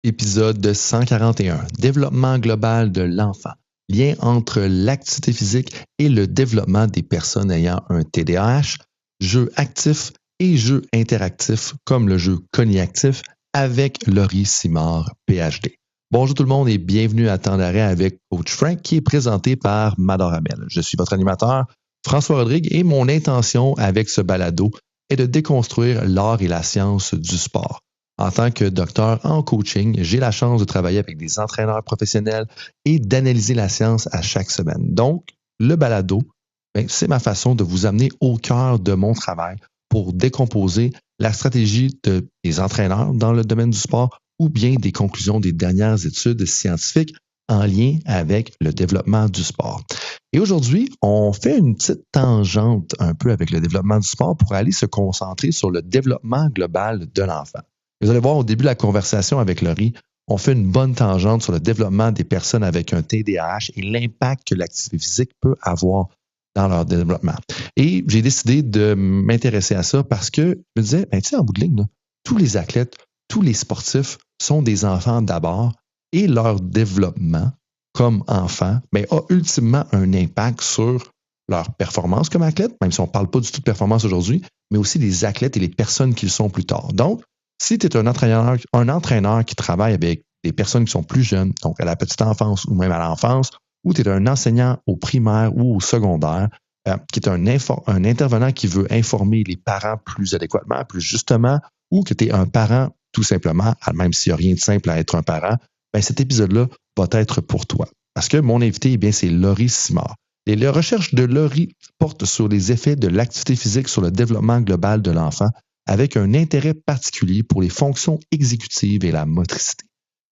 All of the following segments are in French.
Épisode 141, développement global de l'enfant. Lien entre l'activité physique et le développement des personnes ayant un TDAH, jeux actifs et jeux interactifs comme le jeu cogniactif avec Laurie Simard, PhD. Bonjour tout le monde et bienvenue à Temps d'arrêt avec Coach Frank qui est présenté par Mador Hamel. Je suis votre animateur François Rodrigue et mon intention avec ce balado est de déconstruire l'art et la science du sport. En tant que docteur en coaching, j'ai la chance de travailler avec des entraîneurs professionnels et d'analyser la science à chaque semaine. Donc, le balado, c'est ma façon de vous amener au cœur de mon travail pour décomposer la stratégie des entraîneurs dans le domaine du sport ou bien des conclusions des dernières études scientifiques en lien avec le développement du sport. Et aujourd'hui, on fait une petite tangente un peu avec le développement du sport pour aller se concentrer sur le développement global de l'enfant. Vous allez voir au début de la conversation avec Laurie, on fait une bonne tangente sur le développement des personnes avec un TDAH et l'impact que l'activité physique peut avoir dans leur développement. Et j'ai décidé de m'intéresser à ça parce que je me disais, tu sais, en bout de ligne, là, tous les athlètes, tous les sportifs sont des enfants d'abord et leur développement comme enfants a ultimement un impact sur leur performance comme athlète, même si on ne parle pas du tout de performance aujourd'hui, mais aussi les athlètes et les personnes qu'ils sont plus tard. Donc, si tu es un entraîneur qui travaille avec des personnes qui sont plus jeunes, donc à la petite enfance ou même à l'enfance, ou tu es un enseignant au primaire ou au secondaire, qui est un intervenant qui veut informer les parents plus adéquatement, plus justement, ou que tu es un parent tout simplement, même s'il n'y a rien de simple à être un parent, cet épisode-là va être pour toi. Parce que mon invité, c'est Laurie Simard. Et les recherches de Laurie portent sur les effets de l'activité physique sur le développement global de l'enfant avec un intérêt particulier pour les fonctions exécutives et la motricité.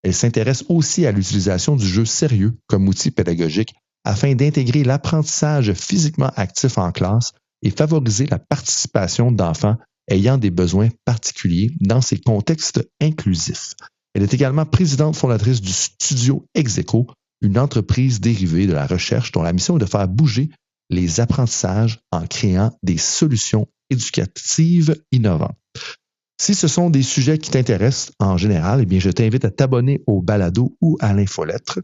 Elle s'intéresse aussi à l'utilisation du jeu sérieux comme outil pédagogique afin d'intégrer l'apprentissage physiquement actif en classe et favoriser la participation d'enfants ayant des besoins particuliers dans ces contextes inclusifs. Elle est également présidente fondatrice du Studio Execo, une entreprise dérivée de la recherche dont la mission est de faire bouger les apprentissages en créant des solutions éducatives innovantes. Si ce sont des sujets qui t'intéressent en général, je t'invite à t'abonner au balado ou à l'infolettre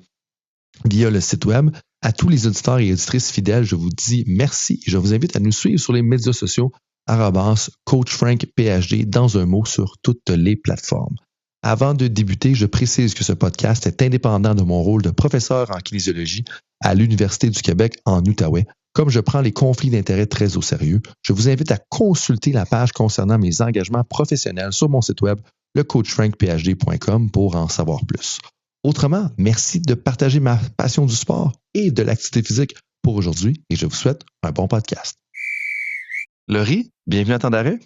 via le site web. À tous les auditeurs et auditrices fidèles, je vous dis merci et je vous invite à nous suivre sur les médias sociaux @CoachFrankPhD dans un mot sur toutes les plateformes. Avant de débuter, je précise que ce podcast est indépendant de mon rôle de professeur en kinésiologie à l'Université du Québec en Outaouais. Comme je prends les conflits d'intérêts très au sérieux, je vous invite à consulter la page concernant mes engagements professionnels sur mon site web, lecoachfrankphd.com, pour en savoir plus. Autrement, merci de partager ma passion du sport et de l'activité physique pour aujourd'hui et je vous souhaite un bon podcast. Laurie, bienvenue à Temps d'arrêt.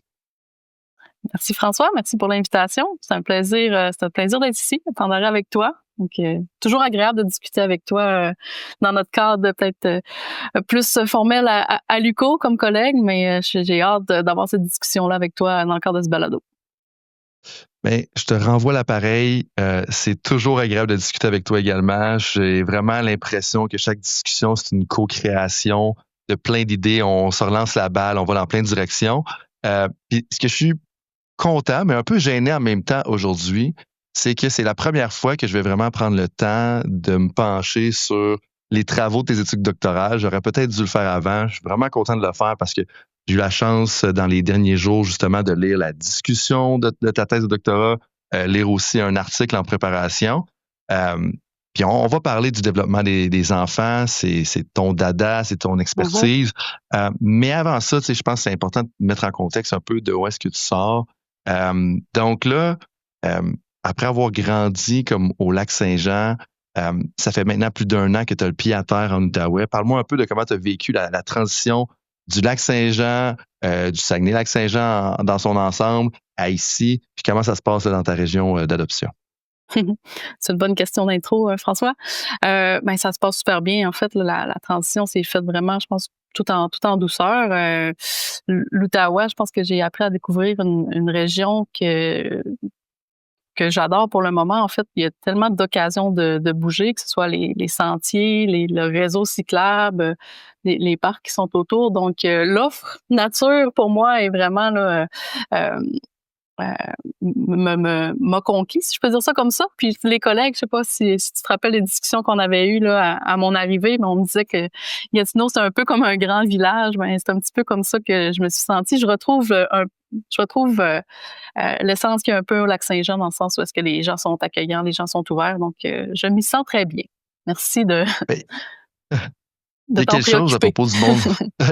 Merci François, merci pour l'invitation. C'est un plaisir d'être ici, à Temps d'arrêt avec toi. Donc, toujours agréable de discuter avec toi dans notre cadre peut-être plus formel à l'UQO comme collègue, mais j'ai hâte d'avoir cette discussion-là avec toi dans le cadre de ce balado. Je te renvoie l'appareil. C'est toujours agréable de discuter avec toi également. J'ai vraiment l'impression que chaque discussion, c'est une co-création de plein d'idées. On se relance la balle, on va dans plein de directions. Puis ce que je suis content, mais un peu gêné en même temps aujourd'hui, c'est que c'est la première fois que je vais vraiment prendre le temps de me pencher sur les travaux de tes études doctorales. J'aurais peut-être dû le faire avant. Je suis vraiment content de le faire parce que j'ai eu la chance dans les derniers jours justement de lire la discussion de ta thèse de doctorat, lire aussi un article en préparation. Puis on va parler du développement des enfants, c'est ton dada, c'est ton expertise. Mais avant ça, je pense que c'est important de mettre en contexte un peu de où est-ce que tu sors. Donc là, après avoir grandi comme au Lac-Saint-Jean, ça fait maintenant plus d'1 an que tu as le pied à terre en Outaouais. Parle-moi un peu de comment tu as vécu la transition du Lac-Saint-Jean, du Saguenay-Lac-Saint-Jean dans son ensemble à ici, puis comment ça se passe dans ta région d'adoption? C'est une bonne question d'intro, François. Ça se passe super bien. En fait, la transition s'est faite vraiment, je pense, tout en douceur. L'Outaouais, je pense que j'ai appris à découvrir une région que j'adore pour le moment. En fait, il y a tellement d'occasions de bouger, que ce soit les sentiers, le réseau cyclable, les parcs qui sont autour. Donc, l'offre nature, pour moi, est vraiment là, m'a conquis, si je peux dire ça comme ça. Puis les collègues, je sais pas si tu te rappelles les discussions qu'on avait eues là, à mon arrivée, mais on me disait que Gatineau, c'est un peu comme un grand village. Ben, c'est un petit peu comme ça que je me suis sentie. Je retrouve l'essence qu'il y a un peu au Lac-Saint-Jean, dans le sens où est-ce que les gens sont accueillants, les gens sont ouverts. Donc, je m'y sens très bien. Merci de, Ben, il y de a t'en quelque chose à préoccuper. propos du monde.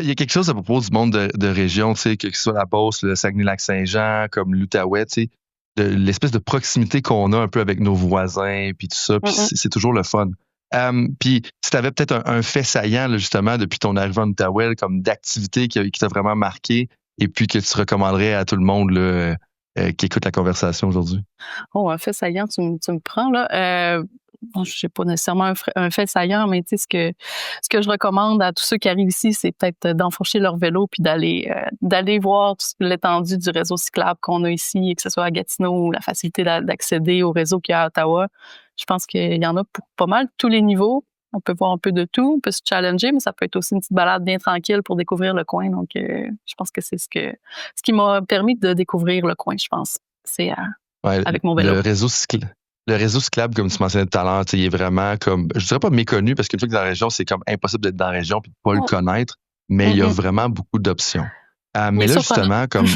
Il y a quelque chose à propos du monde de région, tu sais, que ce soit la Beauce, le Saguenay-Lac-Saint-Jean, comme l'Outaouais, tu sais, de l'espèce de proximité qu'on a un peu avec nos voisins, puis tout ça, puis Mm-mm. c'est toujours le fun. Puis si tu avais peut-être un fait saillant, là, justement, depuis ton arrivée en Outaouais, comme d'activité qui t'a vraiment marqué, et puis que tu recommanderais à tout le monde là, qui écoute la conversation aujourd'hui. Oh, un fait saillant, tu me prends là. Bon, je sais pas nécessairement un fait saillant, mais tu sais, ce que je recommande à tous ceux qui arrivent ici, c'est peut-être d'enfourcher leur vélo puis d'aller voir l'étendue du réseau cyclable qu'on a ici, que ce soit à Gatineau ou la facilité d'accéder au réseau qu'il y a à Ottawa. Je pense qu'il y en a pour pas mal tous les niveaux. On peut voir un peu de tout, on peut se challenger, mais ça peut être aussi une petite balade bien tranquille pour découvrir le coin. Donc, je pense que c'est ce qui m'a permis de découvrir le coin, je pense. C'est Ouais, avec mon vélo. le réseau cyclable, comme tu mentionnais tout à l'heure, tu sais, il est vraiment comme, je dirais pas méconnu, parce qu'une fois que dans la région, c'est comme impossible d'être dans la région et de pas le Oh, connaître, mais il y a mm-mm. vraiment beaucoup d'options. Il Mais est là, surprenant. justement, comme,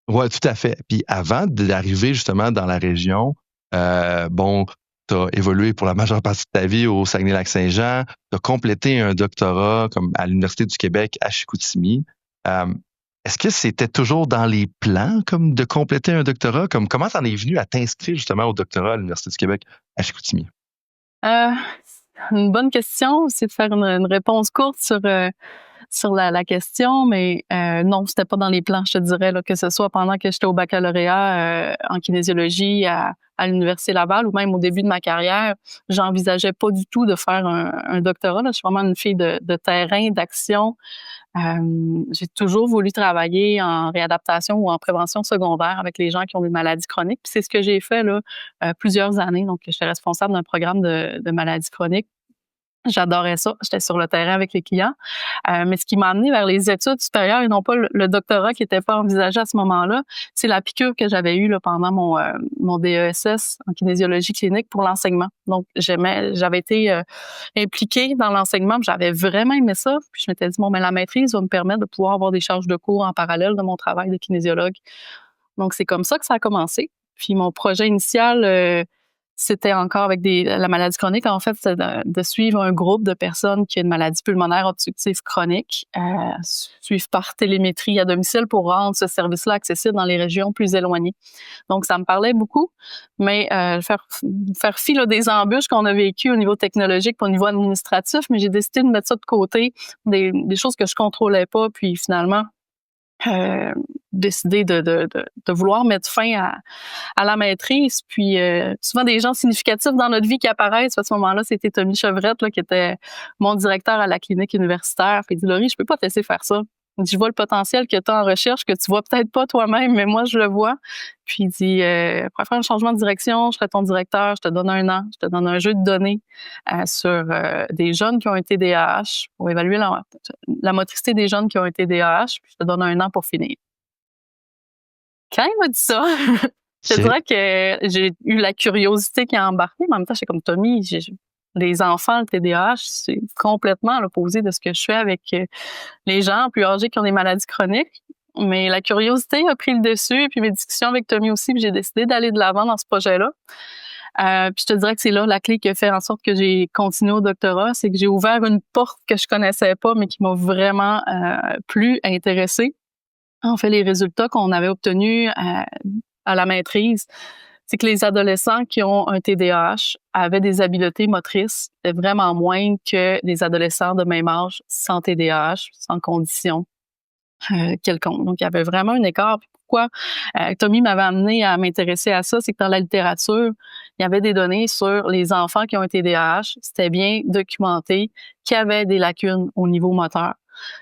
ouais, tout à fait. Puis avant d'arriver justement dans la région, bon, tu as évolué pour la majeure partie de ta vie au Saguenay-Lac-Saint-Jean, tu as complété un doctorat comme à l'Université du Québec à Chicoutimi. Euh, Est-ce que c'était toujours dans les plans comme de compléter un doctorat? Comme comment t'en es venu à t'inscrire justement au doctorat à l'Université du Québec à Chicoutimi? Euh, une bonne question, c'est de faire une réponse courte sur la question, mais non, c'était pas dans les plans, je te dirais, là, que ce soit pendant que j'étais au baccalauréat en kinésiologie à l'Université Laval ou même au début de ma carrière, j'envisageais pas du tout de faire un doctorat. Là. Je suis vraiment une fille de terrain, d'action. J'ai toujours voulu travailler en réadaptation ou en prévention secondaire avec les gens qui ont des maladies chroniques. Puis c'est ce que j'ai fait là plusieurs années. Donc, j'étais responsable d'un programme de maladies chroniques. J'adorais ça. J'étais sur le terrain avec les clients. Mais ce qui m'a amené vers les études supérieures et non pas le doctorat qui n'était pas envisagé à ce moment-là, c'est la piqûre que j'avais eue là, pendant mon DESS en kinésiologie clinique pour l'enseignement. Donc, j'avais été impliquée dans l'enseignement, puis j'avais vraiment aimé ça. Puis je m'étais dit, bon, mais la maîtrise va me permettre de pouvoir avoir des charges de cours en parallèle de mon travail de kinésiologue. Donc, c'est comme ça que ça a commencé. Puis mon projet initial, c'était encore avec la maladie chronique. En fait, c'est de suivre un groupe de personnes qui ont une maladie pulmonaire obstructive chronique, suivre par télémétrie à domicile pour rendre ce service-là accessible dans les régions plus éloignées. Donc, ça me parlait beaucoup, mais faire fi là, des embûches qu'on a vécues au niveau technologique, au niveau administratif, mais j'ai décidé de mettre ça de côté, des choses que je contrôlais pas, puis finalement, décider de vouloir mettre fin à la maîtrise. Puis souvent des gens significatifs dans notre vie qui apparaissent. À ce moment-là, c'était Tommy Chevrette là, qui était mon directeur à la clinique universitaire. Puis il dit, Laurie, je peux pas te laisser faire ça. Il dit, je vois le potentiel que tu as en recherche, que tu vois peut-être pas toi-même, mais moi, je le vois. Puis il dit, pour faire un changement de direction, je serai ton directeur, je te donne 1 an, je te donne un jeu de données sur des jeunes qui ont un TDAH pour évaluer la motricité des jeunes qui ont un TDAH, puis je te donne 1 an pour finir. Quand il m'a dit ça, je te OK. dirais que j'ai eu la curiosité qui a embarqué, mais en même temps, j'étais comme Tommy, les enfants, le TDAH, c'est complètement à l'opposé de ce que je fais avec les gens plus âgés qui ont des maladies chroniques. Mais la curiosité a pris le dessus, puis mes discussions avec Tommy aussi, puis j'ai décidé d'aller de l'avant dans ce projet-là. Puis je te dirais que c'est là la clé qui a fait en sorte que j'ai continué au doctorat, c'est que j'ai ouvert une porte que je connaissais pas, mais qui m'a vraiment plu, intéressée. En fait, les résultats qu'on avait obtenus à la maîtrise, c'est que les adolescents qui ont un TDAH avaient des habiletés motrices vraiment moindres que les adolescents de même âge sans TDAH, sans condition quelconque. Donc, il y avait vraiment un écart. Puis pourquoi Tommy m'avait amené à m'intéresser à ça, c'est que dans la littérature, il y avait des données sur les enfants qui ont un TDAH. C'était bien documenté qu'il y avait des lacunes au niveau moteur.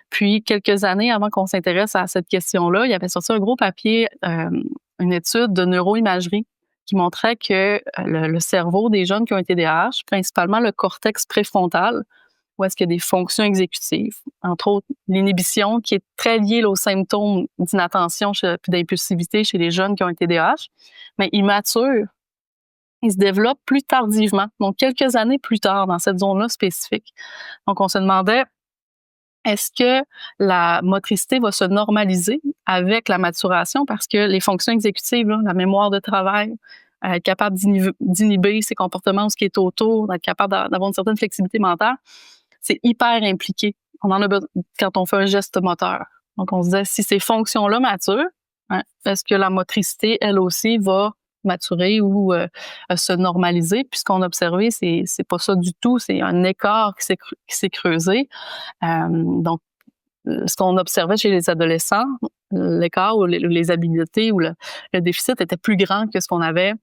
Puis, quelques années avant qu'on s'intéresse à cette question-là, il y avait sorti un gros papier, une étude de neuroimagerie qui montrait que le cerveau des jeunes qui ont un TDAH, principalement le cortex préfrontal, où est-ce qu'il y a des fonctions exécutives, entre autres l'inhibition qui est très liée là, aux symptômes d'inattention puis d'impulsivité chez les jeunes qui ont un TDAH, mais ils maturent, ils se développent plus tardivement, donc quelques années plus tard dans cette zone-là spécifique. Donc on se demandait, est-ce que la motricité va se normaliser avec la maturation parce que les fonctions exécutives, là, la mémoire de travail, être capable d'inhiber ses comportements, ce qui est autour, d'être capable d'avoir une certaine flexibilité mentale, c'est hyper impliqué. On en a besoin quand on fait un geste moteur. Donc, on se disait, si ces fonctions-là maturent, hein, est-ce que la motricité, elle aussi, va maturer ou se normaliser? Puis ce qu'on a observé, c'est pas ça du tout. C'est un écart qui s'est creusé. Donc, ce qu'on observait chez les adolescents, l'écart ou les habiletés ou le déficit était plus grand que ce qu'on avait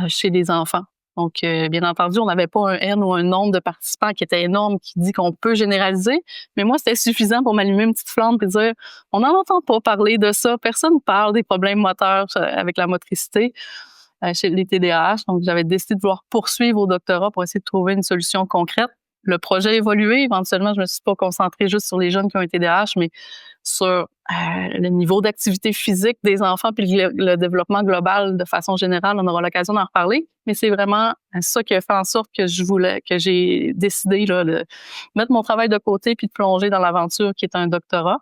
chez les enfants. Donc, bien entendu, on n'avait pas un N ou un nombre de participants qui était énorme qui dit qu'on peut généraliser, mais moi, c'était suffisant pour m'allumer une petite flamme et dire, on n'en entend pas parler de ça, personne ne parle des problèmes moteurs avec la motricité chez les TDAH. Donc, j'avais décidé de vouloir poursuivre au doctorat pour essayer de trouver une solution concrète. Le projet a évolué. Éventuellement, je me suis pas concentrée juste sur les jeunes qui ont un TDAH, mais sur le niveau d'activité physique des enfants puis le développement global de façon générale. On aura l'occasion d'en reparler. Mais c'est vraiment ça qui a fait en sorte que j'ai décidé là, de mettre mon travail de côté puis de plonger dans l'aventure qui est un doctorat.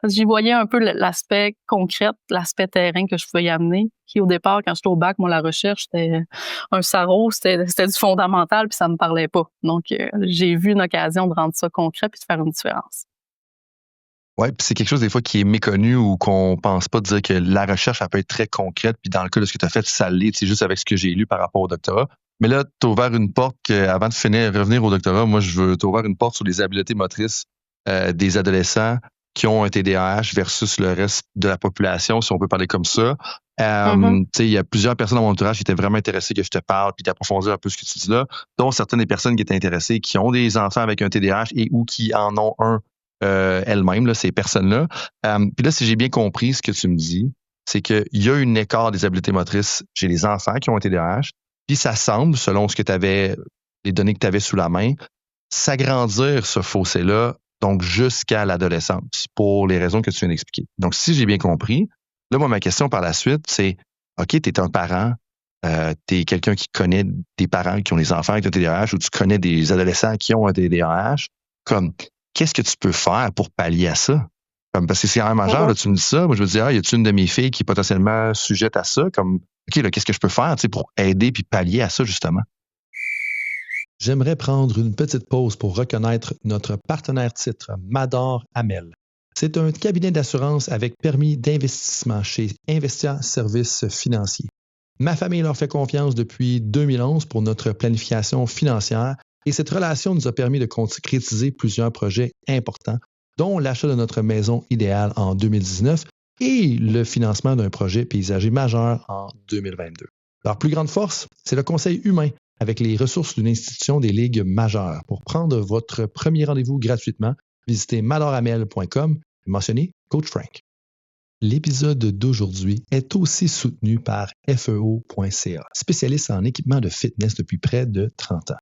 Parce que j'y voyais un peu l'aspect concret, l'aspect terrain que je pouvais y amener, qui au départ, quand j'étais au bac, moi, la recherche, c'était un sarreau, c'était du fondamental, puis ça me parlait pas. Donc, j'ai vu une occasion de rendre ça concret puis de faire une différence. Oui, puis c'est quelque chose des fois qui est méconnu ou qu'on pense pas de dire que la recherche, elle peut être très concrète, puis dans le cas de ce que tu as fait, ça l'est, c'est juste avec ce que j'ai lu par rapport au doctorat. Mais là, tu as ouvert une porte avant de revenir au doctorat, moi, je veux t'ouvrir une porte sur les habiletés motrices des adolescents qui ont un TDAH versus le reste de la population, si on peut parler comme ça. Il y a plusieurs personnes dans mon entourage qui étaient vraiment intéressées que je te parle puis d'approfondir un peu ce que tu dis là, dont certaines des personnes qui étaient intéressées, qui ont des enfants avec un TDAH et ou qui en ont un elles-mêmes, là, ces personnes-là. Puis là, si j'ai bien compris ce que tu me dis, c'est qu'il y a un écart des habiletés motrices chez les enfants qui ont un TDAH, puis ça semble, selon ce que tu avais, les données que tu avais sous la main, s'agrandir ce fossé-là, donc jusqu'à l'adolescence, pour les raisons que tu viens d'expliquer. Donc, si j'ai bien compris, là, moi, ma question par la suite, c'est, OK, tu es un parent, tu es quelqu'un qui connaît des parents qui ont des enfants avec un TDAH ou tu connais des adolescents qui ont un TDAH, comme, qu'est-ce que tu peux faire pour pallier à ça? Comme, parce que c'est un majeur, là, tu me dis ça, moi, je me dis, y a-t-il une de mes filles qui est potentiellement sujette à ça? Comme, OK, là, qu'est-ce que je peux faire, pour aider puis pallier à ça, justement? J'aimerais prendre une petite pause pour reconnaître notre partenaire titre, Mador Amel. C'est un cabinet d'assurance avec permis d'investissement chez Investia Services Financiers. Ma famille leur fait confiance depuis 2011 pour notre planification financière et cette relation nous a permis de concrétiser plusieurs projets importants, dont l'achat de notre maison idéale en 2019 et le financement d'un projet paysager majeur en 2022. Leur plus grande force, c'est le conseil humain avec les ressources d'une institution des ligues majeures. Pour prendre votre premier rendez-vous gratuitement, visitez madoramel.com et mentionnez Coach Frank. L'épisode d'aujourd'hui est aussi soutenu par FEO.ca, spécialiste en équipement de fitness depuis près de 30 ans.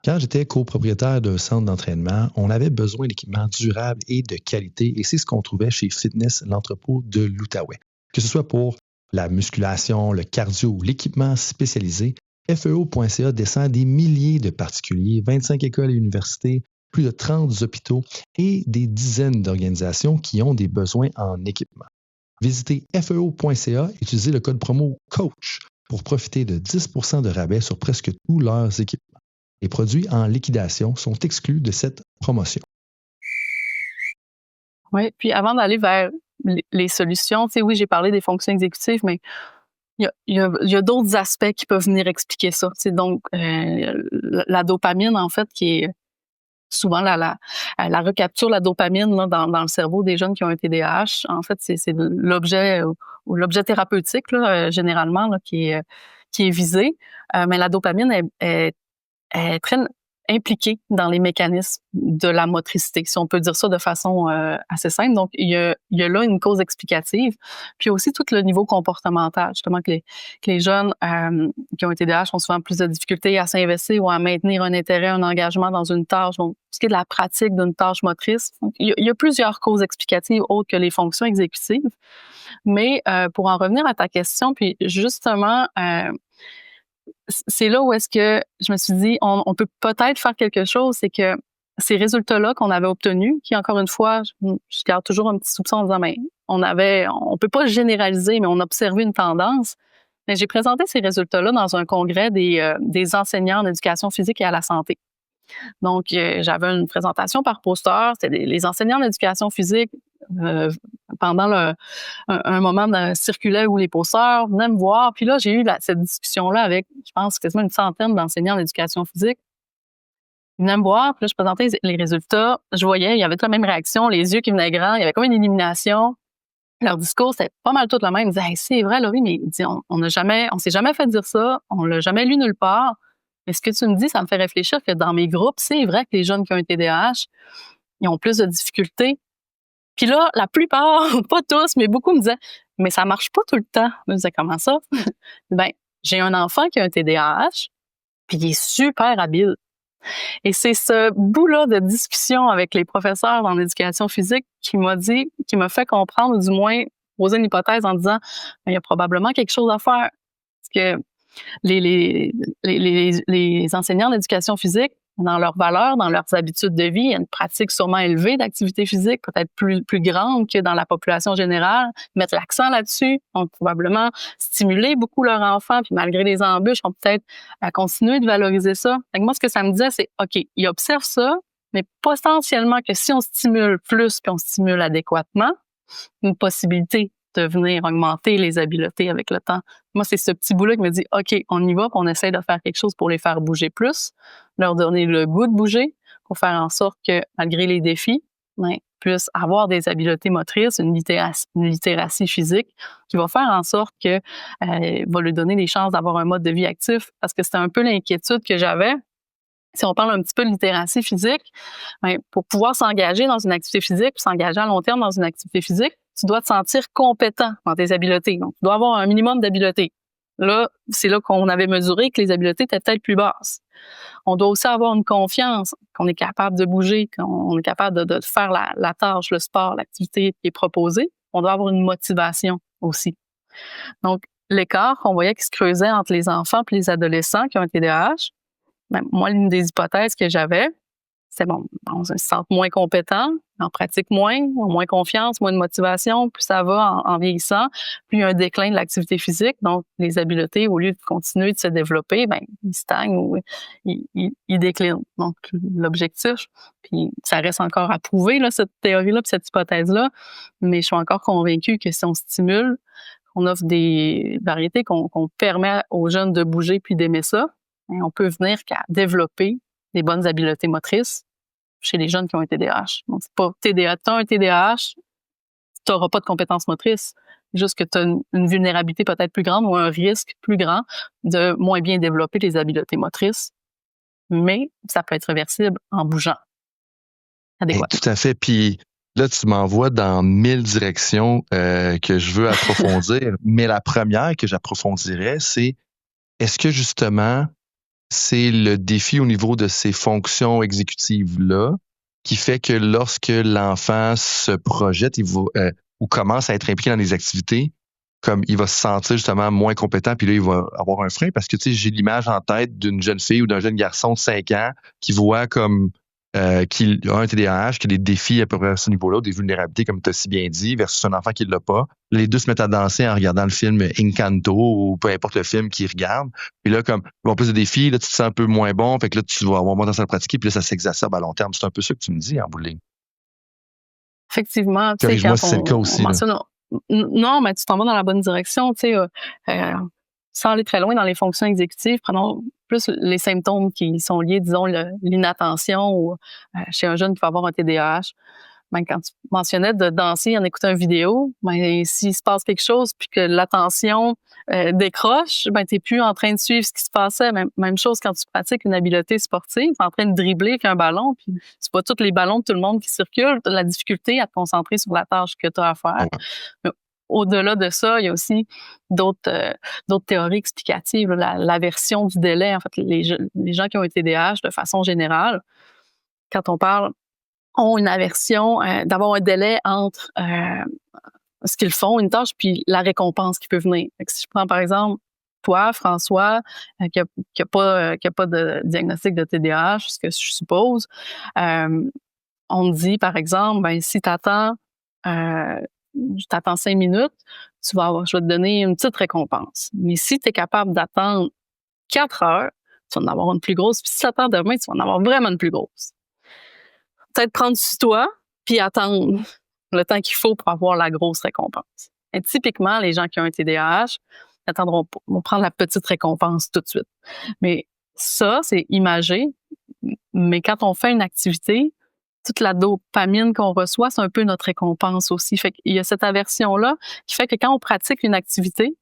Quand j'étais copropriétaire d'un centre d'entraînement, on avait besoin d'équipements durables et de qualité et c'est ce qu'on trouvait chez Fitness l'entrepôt de l'Outaouais. Que ce soit pour la musculation, le cardio ou l'équipement spécialisé, FEO.ca descend des milliers de particuliers, 25 écoles et universités, plus de 30 hôpitaux et des dizaines d'organisations qui ont des besoins en équipement. Visitez FEO.ca et utilisez le code promo COACH pour profiter de 10% de rabais sur presque tous leurs équipements. Les produits en liquidation sont exclus de cette promotion. Oui, puis avant d'aller vers les solutions, oui, j'ai parlé des fonctions exécutives, mais il y a d'autres aspects qui peuvent venir expliquer ça. Donc, la dopamine, en fait, qui est souvent la recapture, la dopamine là, dans le cerveau des jeunes qui ont un TDAH. En fait, c'est l'objet ou l'objet thérapeutique, là, généralement, là, qui est visé. Mais la dopamine est très impliqués dans les mécanismes de la motricité, si on peut dire ça de façon assez simple. Donc, il y a là une cause explicative. Puis aussi tout le niveau comportemental, justement, que les jeunes qui ont un TDAH ont souvent plus de difficultés à s'investir ou à maintenir un intérêt, un engagement dans une tâche. Donc, ce qui est de la pratique d'une tâche motrice, donc, il y a plusieurs causes explicatives autres que les fonctions exécutives. Mais pour en revenir à ta question, puis justement, c'est là où est-ce que je me suis dit, on peut peut-être faire quelque chose, c'est que ces résultats-là qu'on avait obtenus, qui encore une fois, je garde toujours un petit soupçon en disant, mais on peut pas généraliser, mais on a observé une tendance. Mais j'ai présenté ces résultats-là dans un congrès des enseignants en éducation physique et à la santé. Donc, j'avais une présentation par poster, c'était les enseignants en éducation physique pendant un moment circulaire où les posters venaient me voir. Puis là, j'ai eu cette discussion-là avec, je pense, quasiment une centaine d'enseignants en éducation physique. Ils venaient me voir, puis là, je présentais les résultats. Je voyais, il y avait toute la même réaction, les yeux qui venaient grands, il y avait comme une élimination. Leur discours, c'était pas mal tout le même. Ils disaient, hey, c'est vrai, Laurie, mais on s'est jamais fait dire ça, on l'a jamais lu nulle part. Mais ce que tu me dis, ça me fait réfléchir que dans mes groupes, c'est vrai que les jeunes qui ont un TDAH, ils ont plus de difficultés. Puis là, la plupart, pas tous, mais beaucoup me disaient, mais ça marche pas tout le temps. Je me disais, comment ça? Ben, j'ai un enfant qui a un TDAH, puis il est super habile. Et c'est ce bout-là de discussion avec les professeurs dans l'éducation physique qui m'a fait comprendre, ou du moins poser une hypothèse en disant, ben, il y a probablement quelque chose à faire. Parce que les enseignants d'éducation physique, dans leurs valeurs, dans leurs habitudes de vie, il y a une pratique sûrement élevée d'activité physique, peut-être plus grande que dans la population générale, mettre l'accent là-dessus, donc probablement stimuler beaucoup leurs enfants, puis malgré les embûches, on peut peut-être continuer de valoriser ça. Donc moi, ce que ça me disait, c'est, OK, ils observent ça, mais potentiellement que si on stimule plus, puis on stimule adéquatement, une possibilité de venir augmenter les habiletés avec le temps. Moi, c'est ce petit bout-là qui me dit, OK, on y va, puis on essaie de faire quelque chose pour les faire bouger plus, leur donner le goût de bouger, pour faire en sorte que, malgré les défis, puissent avoir des habiletés motrices, une littératie physique, qui va faire en sorte que va lui donner les chances d'avoir un mode de vie actif. Parce que c'était un peu l'inquiétude que j'avais. Si on parle un petit peu de littératie physique, pour pouvoir s'engager dans une activité physique, puis s'engager à long terme dans une activité physique, tu dois te sentir compétent dans tes habiletés. Donc, tu dois avoir un minimum d'habiletés. Là, c'est là qu'on avait mesuré que les habiletés étaient peut-être plus basses. On doit aussi avoir une confiance qu'on est capable de bouger, qu'on est capable de faire la tâche, le sport, l'activité qui est proposée. On doit avoir une motivation aussi. Donc, l'écart qu'on voyait qui se creusait entre les enfants et les adolescents qui ont un TDAH, moi, l'une des hypothèses que j'avais, c'est on se sent moins compétent, on pratique moins, on a moins confiance, moins de motivation, plus ça va en vieillissant, plus il y a un déclin de l'activité physique, donc les habiletés, au lieu de continuer de se développer, ils stagnent ou ils déclinent. Donc, l'objectif, puis ça reste encore à prouver, là, cette théorie-là, puis cette hypothèse-là, mais je suis encore convaincue que si on stimule, qu'on offre des variétés, qu'on permet aux jeunes de bouger puis d'aimer ça, on peut venir qu'à développer des bonnes habiletés motrices chez les jeunes qui ont un TDAH. Donc, c'est pas t'as un TDAH, tu n'auras pas de compétences motrices. Juste que tu as une vulnérabilité peut-être plus grande ou un risque plus grand de moins bien développer les habiletés motrices. Mais ça peut être réversible en bougeant. Adéquat. Tout à fait. Puis là, tu m'envoies dans 1000 directions que je veux approfondir. Mais la première que j'approfondirais, c'est est-ce que justement, c'est le défi au niveau de ces fonctions exécutives-là qui fait que lorsque l'enfant se projette ou commence à être impliqué dans des activités, comme il va se sentir justement moins compétent, puis là, il va avoir un frein. Parce que, tu sais, j'ai l'image en tête d'une jeune fille ou d'un jeune garçon de 5 ans qui voit comme qu'il a un TDAH, qui a des défis à peu près à ce niveau-là, des vulnérabilités, comme tu as si bien dit, versus un enfant qui ne l'a pas. Les deux se mettent à danser en regardant le film Encanto ou peu importe le film qu'ils regardent. Puis là, comme ils ont plus de défis, là, tu te sens un peu moins bon, fait que là, tu vas avoir moins de temps à le pratiquer, puis là, ça s'exacerbe à long terme. C'est un peu ça que tu me dis en bout de ligne. Effectivement. Corrige-moi si c'est le cas aussi. Non, mais tu t'en vas dans la bonne direction. Tu sais, sans aller très loin dans les fonctions exécutives, prenons plus les symptômes qui sont liés, disons, l'inattention ou chez un jeune qui va avoir un TDAH. Ben, quand tu mentionnais de danser en écoutant une vidéo, ben, s'il se passe quelque chose puis que l'attention décroche, ben, t'es plus en train de suivre ce qui se passait. Même chose quand tu pratiques une habileté sportive, t'es en train de dribbler avec un ballon, puis c'est pas tous les ballons de tout le monde qui circulent. T'as de la difficulté à te concentrer sur la tâche que tu as à faire. Mais au-delà de ça, il y a aussi d'autres théories explicatives, l'aversion du délai. En fait, les gens qui ont un TDAH, de façon générale, quand on parle, ont une aversion d'avoir un délai entre ce qu'ils font, une tâche, puis la récompense qui peut venir. Fait que si je prends par exemple toi, François, qui a pas de diagnostic de TDAH, ce que je suppose, on te dit par exemple, ben si t'attends 5 minutes, je vais te donner une petite récompense. Mais si tu es capable d'attendre 4 heures, tu vas en avoir une plus grosse. Puis si tu attends demain, tu vas en avoir vraiment une plus grosse. Peut-être prendre sur toi, puis attendre le temps qu'il faut pour avoir la grosse récompense. Et typiquement, les gens qui ont un TDAH attendront pas, vont prendre la petite récompense tout de suite. Mais ça, c'est imagé. Mais quand on fait une activité, toute la dopamine qu'on reçoit, c'est un peu notre récompense aussi. Fait qu'il y a cette aversion-là qui fait que quand on pratique une activité,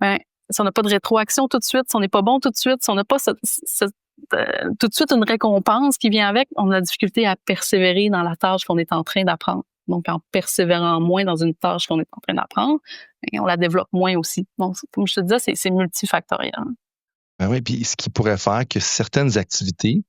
ben, si on n'a pas de rétroaction tout de suite, si on n'est pas bon tout de suite, si on n'a pas tout de suite une récompense qui vient avec, on a la difficulté à persévérer dans la tâche qu'on est en train d'apprendre. Donc, en persévérant moins dans une tâche qu'on est en train d'apprendre, on la développe moins aussi. Donc, comme je te disais, c'est multifactoriel. Ben oui, puis ce qui pourrait faire que certaines activités,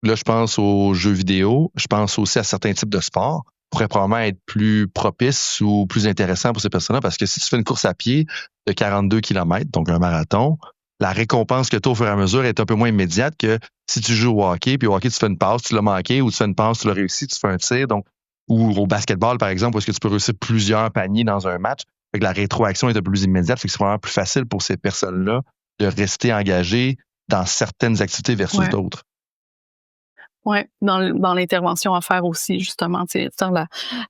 là, je pense aux jeux vidéo, je pense aussi à certains types de sports, pourraient probablement être plus propices ou plus intéressants pour ces personnes-là, parce que si tu fais une course à pied de 42 km, donc un marathon, la récompense que tu as au fur et à mesure est un peu moins immédiate que si tu joues au hockey, puis au hockey, tu fais une passe, tu l'as manqué, ou tu fais une passe, tu l'as réussi, tu fais un tir, donc, ou au basketball, par exemple, où est-ce que tu peux réussir plusieurs paniers dans un match. Fait que la rétroaction est un peu plus immédiate, fait que c'est vraiment plus facile pour ces personnes-là de rester engagées dans certaines activités versus d'autres. Oui, dans l'intervention à faire aussi, justement, tu sais,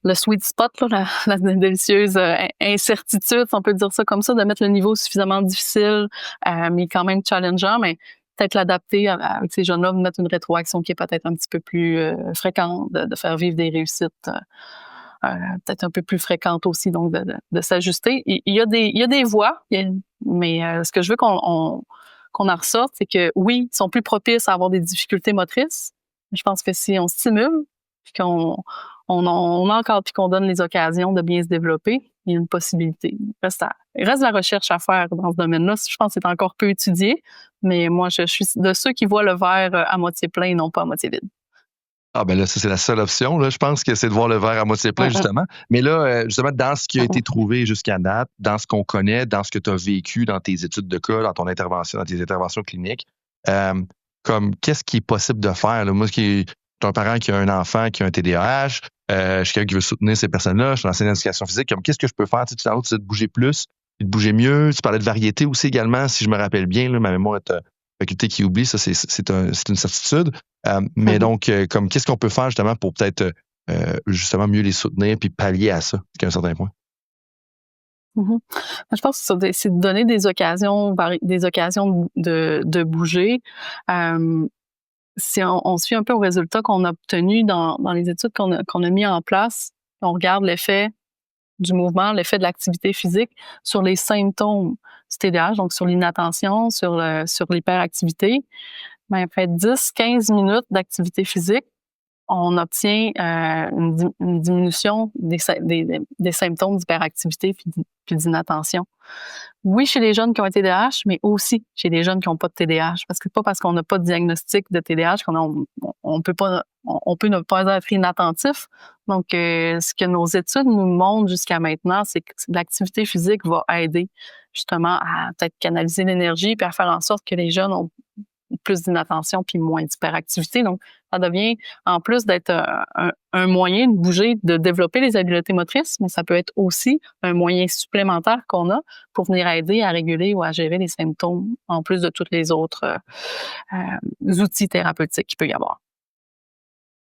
le sweet spot, là, la délicieuse incertitude, si on peut dire ça comme ça, de mettre le niveau suffisamment difficile, mais quand même challengeant, mais peut-être l'adapter avec ces jeunes-là, de mettre une rétroaction qui est peut-être un petit peu plus fréquente, de faire vivre des réussites peut-être un peu plus fréquentes aussi, donc de s'ajuster. Il y a des voies, mais ce que je veux qu'on en ressorte, c'est que oui, ils sont plus propices à avoir des difficultés motrices. Je pense que si on stimule, puis qu'on encadre, puis qu'on donne les occasions de bien se développer, il y a une possibilité. Il reste de la recherche à faire dans ce domaine-là. Je pense que c'est encore peu étudié, mais moi, je suis de ceux qui voient le verre à moitié plein et non pas à moitié vide. Ah ben là, ça, c'est la seule option. Là. Je pense que c'est de voir le verre à moitié plein, justement. Mais là, justement, dans ce qui a été trouvé jusqu'à date, dans ce qu'on connaît, dans ce que tu as vécu dans tes études de cas, dans ton intervention, dans tes interventions cliniques, comme qu'est-ce qui est possible de faire? Là? Moi, je suis un parent qui a un enfant qui a un TDAH, je suis quelqu'un qui veut soutenir ces personnes-là, je suis enseignant d'éducation physique, comme qu'est-ce que je peux faire? Tu disais de bouger plus, de bouger mieux, tu parlais de variété aussi également, si je me rappelle bien, là, ma mémoire est faculté qui oublie, ça c'est une certitude. Mais donc, comme qu'est-ce qu'on peut faire justement pour peut-être justement mieux les soutenir puis pallier à ça jusqu'à un certain point? Je pense que c'est de donner des occasions de bouger. Si on se fie un peu aux résultats qu'on a obtenus dans les études qu'on a mis en place, on regarde l'effet du mouvement, l'effet de l'activité physique sur les symptômes du TDAH, donc sur l'inattention, sur l'hyperactivité. Ben, après 10-15 minutes d'activité physique, on obtient une diminution des symptômes d'hyperactivité puis d'inattention. Oui, chez les jeunes qui ont un TDAH, mais aussi chez les jeunes qui n'ont pas de TDAH. Parce que c'est pas parce qu'on n'a pas de diagnostic de TDAH on peut ne pas être inattentif. Donc, ce que nos études nous montrent jusqu'à maintenant, c'est que l'activité physique va aider justement à peut-être canaliser l'énergie puis à faire en sorte que les jeunes ont plus d'inattention puis moins d'hyperactivité. Donc, ça devient, en plus d'être un moyen de bouger, de développer les habiletés motrices, mais ça peut être aussi un moyen supplémentaire qu'on a pour venir aider à réguler ou à gérer les symptômes, en plus de tous les autres outils thérapeutiques qu'il peut y avoir.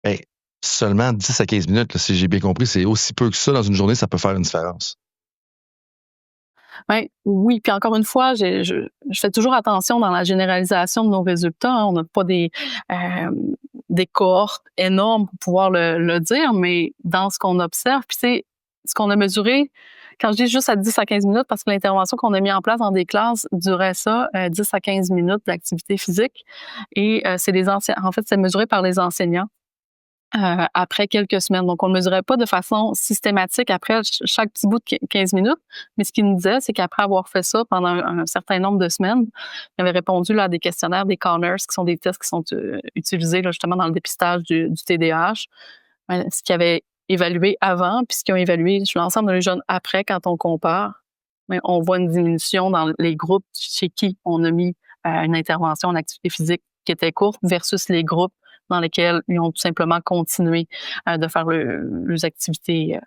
Bien, seulement 10 à 15 minutes, là, si j'ai bien compris, c'est aussi peu que ça dans une journée, ça peut faire une différence. Ben, oui, puis encore une fois, je fais toujours attention dans la généralisation de nos résultats. Hein. On n'a pas des des cohortes énormes pour pouvoir le dire, mais dans ce qu'on observe, puis c'est ce qu'on a mesuré, quand je dis juste à 10 à 15 minutes, parce que l'intervention qu'on a mis en place dans des classes durait ça, 10 à 15 minutes d'activité physique. Et en fait, c'est mesuré par les enseignants après quelques semaines. Donc, on ne mesurait pas de façon systématique après chaque petit bout de 15 minutes. Mais ce qu'il nous disait, c'est qu'après avoir fait ça pendant un certain nombre de semaines, il avait répondu là, à des questionnaires, des Conners, qui sont des tests qui sont utilisés là, justement dans le dépistage du TDAH. Ce qu'ils avaient évalué avant, puis ce qu'ils ont évalué l'ensemble des jeunes après, quand on compare, mais on voit une diminution dans les groupes chez qui on a mis une intervention en activité physique qui était courte versus les groupes dans lesquels ils ont tout simplement continué de faire leurs activités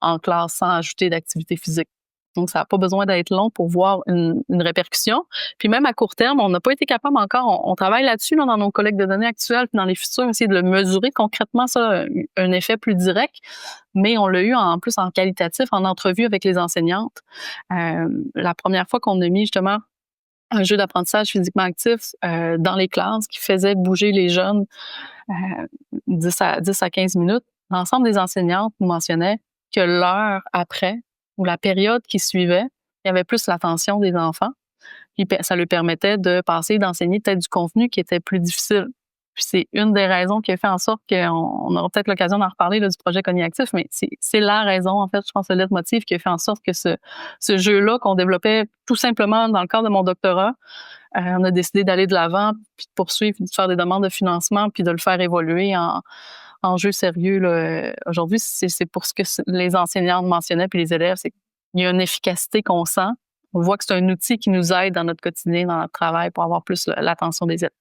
en classe sans ajouter d'activité physique. Donc, ça n'a pas besoin d'être long pour voir une répercussion. Puis même à court terme, on n'a pas été capable encore, on travaille là-dessus là, dans nos collectes de données actuelles, puis dans les futurs, essayer de le mesurer concrètement, ça, un effet plus direct, mais on l'a eu en plus en qualitatif, en entrevue avec les enseignantes. La première fois qu'on a mis justement un jeu d'apprentissage physiquement actif dans les classes qui faisait bouger les jeunes 10 à 15 minutes, l'ensemble des enseignantes nous mentionnaient que l'heure après, ou la période qui suivait, il y avait plus l'attention des enfants. Puis ça leur permettait de passer, d'enseigner peut-être du contenu qui était plus difficile. Puis c'est une des raisons qui a fait en sorte qu'on aura peut-être l'occasion d'en reparler là, du projet Cogniactif, mais c'est la raison, en fait, je pense, le leitmotiv qui a fait en sorte que ce jeu-là qu'on développait tout simplement dans le cadre de mon doctorat, on a décidé d'aller de l'avant, puis de poursuivre, puis de faire des demandes de financement, puis de le faire évoluer en jeu sérieux. Là. Aujourd'hui, c'est pour ce que les enseignants mentionnaient, puis les élèves, c'est qu'il y a une efficacité qu'on sent. On voit que c'est un outil qui nous aide dans notre quotidien, dans notre travail, pour avoir plus l'attention des élèves.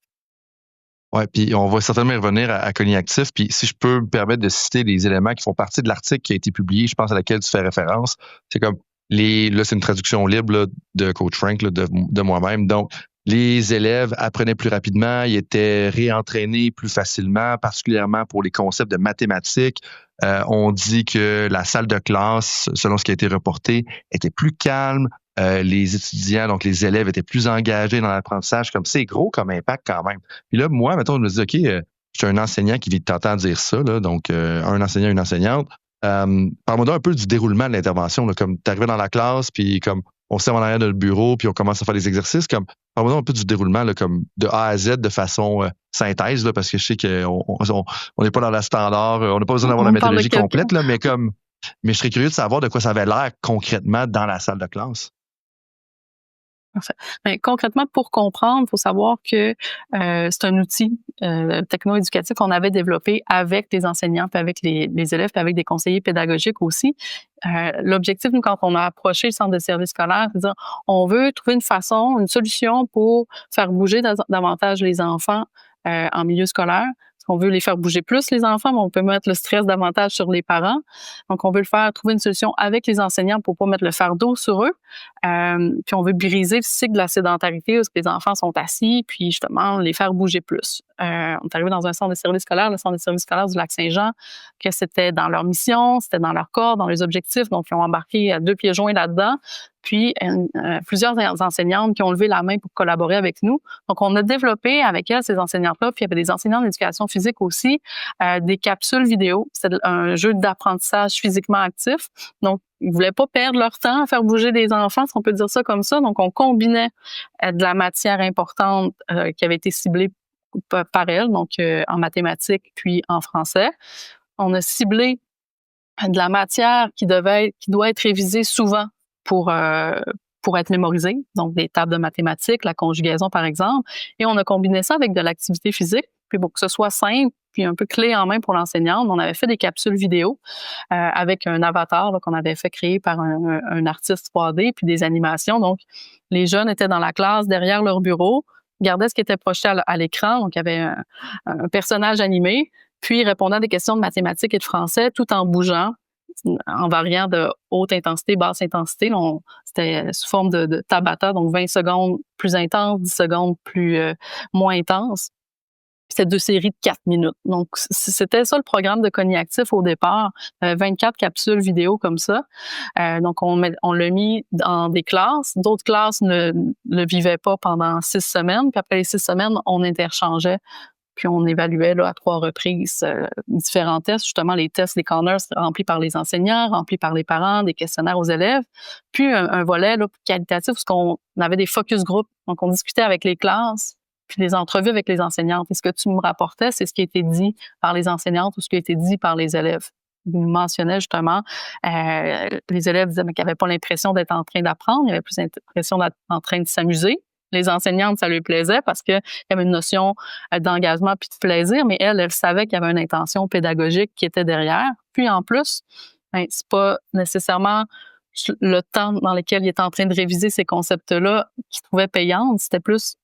Oui, puis on va certainement y revenir à Cogniactif. Puis si je peux me permettre de citer les éléments qui font partie de l'article qui a été publié, je pense à laquelle tu fais référence, c'est comme là, c'est une traduction libre là, de Coach Frank, là, de moi-même. Donc, les élèves apprenaient plus rapidement, ils étaient réentraînés plus facilement, particulièrement pour les concepts de mathématiques. On dit que la salle de classe, selon ce qui a été reporté, était plus calme. Les étudiants, donc les élèves, étaient plus engagés dans l'apprentissage. Comme c'est gros comme impact quand même. Puis là, moi, mettons, je me dis, OK, je suis un enseignant qui vient de t'entendre dire ça, là, donc un enseignant, une enseignante. Parle-moi donc un peu du déroulement de l'intervention, là, comme tu arrives dans la classe, puis comme on se met en arrière de le bureau, puis on commence à faire des exercices. Comme parle-moi donc un peu du déroulement, là, comme de A à Z, de façon synthèse, là, parce que je sais qu'on n'est pas dans la standard, on n'a pas besoin d'avoir la méthodologie complète, là, mais je serais curieux de savoir de quoi ça avait l'air concrètement dans la salle de classe. Parfait. Ben, concrètement, pour comprendre, il faut savoir que c'est un outil techno-éducatif qu'on avait développé avec les enseignants, puis avec les élèves, puis avec des conseillers pédagogiques aussi. L'objectif, nous, quand on a approché le centre de service scolaire, c'est de dire on veut trouver une façon, une solution pour faire bouger davantage les enfants en milieu scolaire. On veut les faire bouger plus, les enfants, mais on peut mettre le stress davantage sur les parents. Donc, on veut trouver une solution avec les enseignants pour pas mettre le fardeau sur eux. Puis, on veut briser le cycle de la sédentarité où les enfants sont assis, puis justement, les faire bouger plus. On est arrivé dans un centre de service scolaire, le centre de service scolaire du Lac-Saint-Jean, que c'était dans leur mission, c'était dans leur corps, dans les objectifs. Donc, ils ont embarqué à 2 pieds joints là-dedans. Puis, plusieurs enseignantes qui ont levé la main pour collaborer avec nous. Donc, on a développé avec elles, ces enseignantes-là, puis il y avait des enseignants d'éducation physique aussi, des capsules vidéo. C'était un jeu d'apprentissage physiquement actif. Donc, ils voulaient pas perdre leur temps à faire bouger des enfants, si on peut dire ça comme ça. Donc, on combinait de la matière importante qui avait été ciblée par elles, donc en mathématiques puis en français. On a ciblé de la matière qui doit être révisée souvent pour être mémorisé, donc des tables de mathématiques, la conjugaison par exemple, et on a combiné ça avec de l'activité physique, puis pour que ce soit simple, puis un peu clé en main pour l'enseignante, on avait fait des capsules vidéo avec un avatar là, qu'on avait fait créer par un artiste 3D, puis des animations. Donc, les jeunes étaient dans la classe, derrière leur bureau, regardaient ce qui était projeté à l'écran, donc il y avait un personnage animé, puis ils répondaient à des questions de mathématiques et de français tout en bougeant, en variant de haute intensité, basse intensité. C'était sous forme de Tabata, donc 20 secondes plus intenses, 10 secondes moins intenses. C'était 2 séries de 4 minutes. Donc, c'était ça le programme de Cogniactif au départ. 24 capsules vidéo comme ça. Donc, on l'a mis dans des classes. D'autres classes ne le vivaient pas pendant 6 semaines. Puis après les 6 semaines, on interchangeait Puis on évaluait là, à 3 reprises différents tests, justement les tests, les corners remplis par les enseignants, remplis par les parents, des questionnaires aux élèves. Puis un volet là, qualitatif où on avait des focus group. Donc on discutait avec les classes, puis des entrevues avec les enseignantes. Et ce que tu me rapportais, c'est ce qui a été dit par les enseignantes ou ce qui a été dit par les élèves. Ils mentionnaient justement, les élèves disaient qu'ils n'avaient pas l'impression d'être en train d'apprendre, ils avaient plus l'impression d'être en train de s'amuser. Les enseignantes, ça lui plaisait parce qu'il y avait une notion d'engagement puis de plaisir, mais elle savait qu'il y avait une intention pédagogique qui était derrière. Puis en plus, c'est pas nécessairement le temps dans lequel il était en train de réviser ces concepts-là qu'il trouvait payantes, c'était plus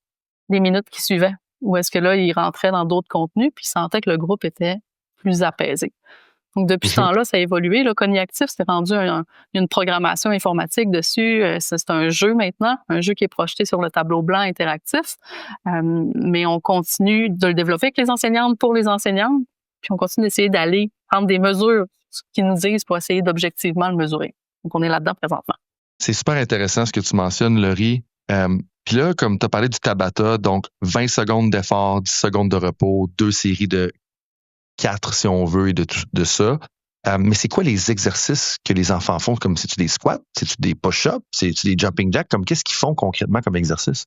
les minutes qui suivaient, où est-ce que là, il rentrait dans d'autres contenus puis il sentait que le groupe était plus apaisé. Donc, depuis ce temps-là, ça a évolué. Le Cogniactif, c'est rendu une programmation informatique dessus. C'est un jeu maintenant, un jeu qui est projeté sur le tableau blanc interactif. Mais on continue de le développer avec les enseignantes pour les enseignantes. Puis on continue d'essayer d'aller prendre des mesures qui nous disent pour essayer d'objectivement le mesurer. Donc, on est là-dedans présentement. C'est super intéressant ce que tu mentionnes, Laurie. Puis là, comme tu as parlé du Tabata, donc 20 secondes d'effort, 10 secondes de repos, 2 séries de 4 si on veut et de ça. Mais c'est quoi les exercices que les enfants font? Comme c'est-tu des squats? C'est-tu des push-ups? C'est-tu des jumping jacks? Comme qu'est-ce qu'ils font concrètement comme exercice?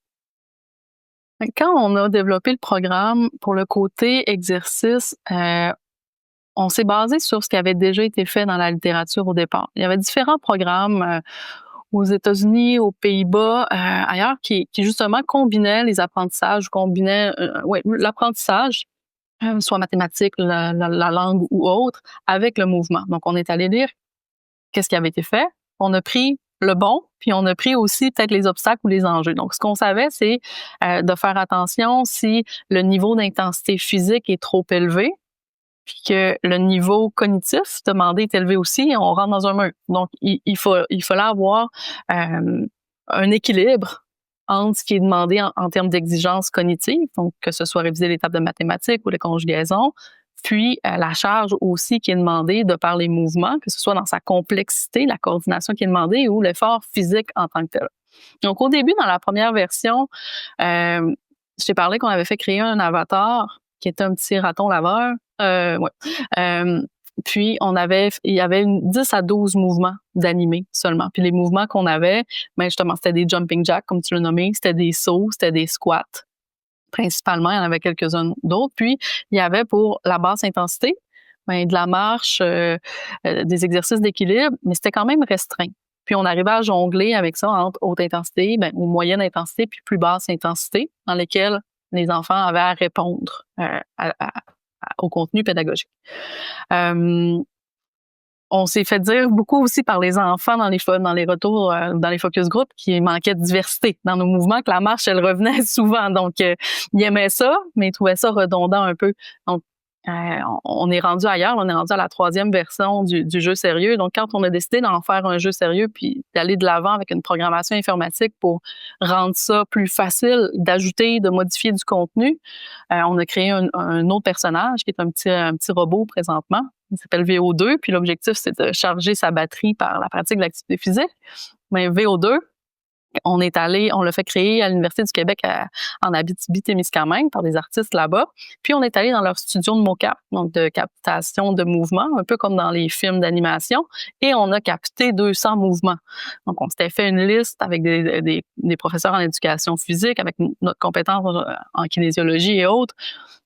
Quand on a développé le programme pour le côté exercice, on s'est basé sur ce qui avait déjà été fait dans la littérature au départ. Il y avait différents programmes aux États-Unis, aux Pays-Bas, ailleurs, qui justement combinaient les apprentissages, l'apprentissage, soit mathématiques, la langue ou autre, avec le mouvement. Donc, on est allé lire qu'est-ce qui avait été fait. On a pris le bon, puis on a pris aussi peut-être les obstacles ou les enjeux. Donc, ce qu'on savait, c'est de faire attention si le niveau d'intensité physique est trop élevé, puis que le niveau cognitif demandé est élevé aussi, on rentre dans un mur. Donc, il fallait avoir un équilibre entre ce qui est demandé en termes d'exigence cognitive, donc que ce soit réviser les tables de mathématiques ou les conjugaisons, puis la charge aussi qui est demandée de par les mouvements, que ce soit dans sa complexité, la coordination qui est demandée ou l'effort physique en tant que tel. Donc, au début, dans la première version, je t'ai parlé qu'on avait fait créer un avatar qui était un petit raton laveur. Puis, il y avait 10 à 12 mouvements d'animés seulement. Puis les mouvements qu'on avait, justement, c'était des jumping jacks, comme tu l'as nommé, c'était des sauts, c'était des squats. Principalement, il y en avait quelques-uns d'autres. Puis, il y avait pour la basse intensité, de la marche, des exercices d'équilibre, mais c'était quand même restreint. Puis, on arrivait à jongler avec ça entre haute intensité, ou moyenne intensité, puis plus basse intensité, dans lesquelles les enfants avaient à répondre au contenu pédagogique. On s'est fait dire beaucoup aussi par les enfants dans les retours, dans les focus group, qu'il manquait de diversité dans nos mouvements, que la marche, elle revenait souvent. Donc, ils aimaient ça, mais ils trouvaient ça redondant un peu. Donc, on est rendu ailleurs, on est rendu à la 3e version du jeu sérieux. Donc, quand on a décidé d'en faire un jeu sérieux puis d'aller de l'avant avec une programmation informatique pour rendre ça plus facile, d'ajouter, de modifier du contenu, on a créé un autre personnage qui est un petit robot présentement. Il s'appelle VO2, puis l'objectif, c'est de charger sa batterie par la pratique de l'activité physique. Mais VO2, on l'a fait créer à l'Université du Québec en Abitibi-Témiscamingue par des artistes là-bas. Puis on est allé dans leur studio de mocap, donc de captation de mouvements, un peu comme dans les films d'animation, et on a capté 200 mouvements. Donc on s'était fait une liste avec des professeurs en éducation physique, avec notre compétence en kinésiologie et autres,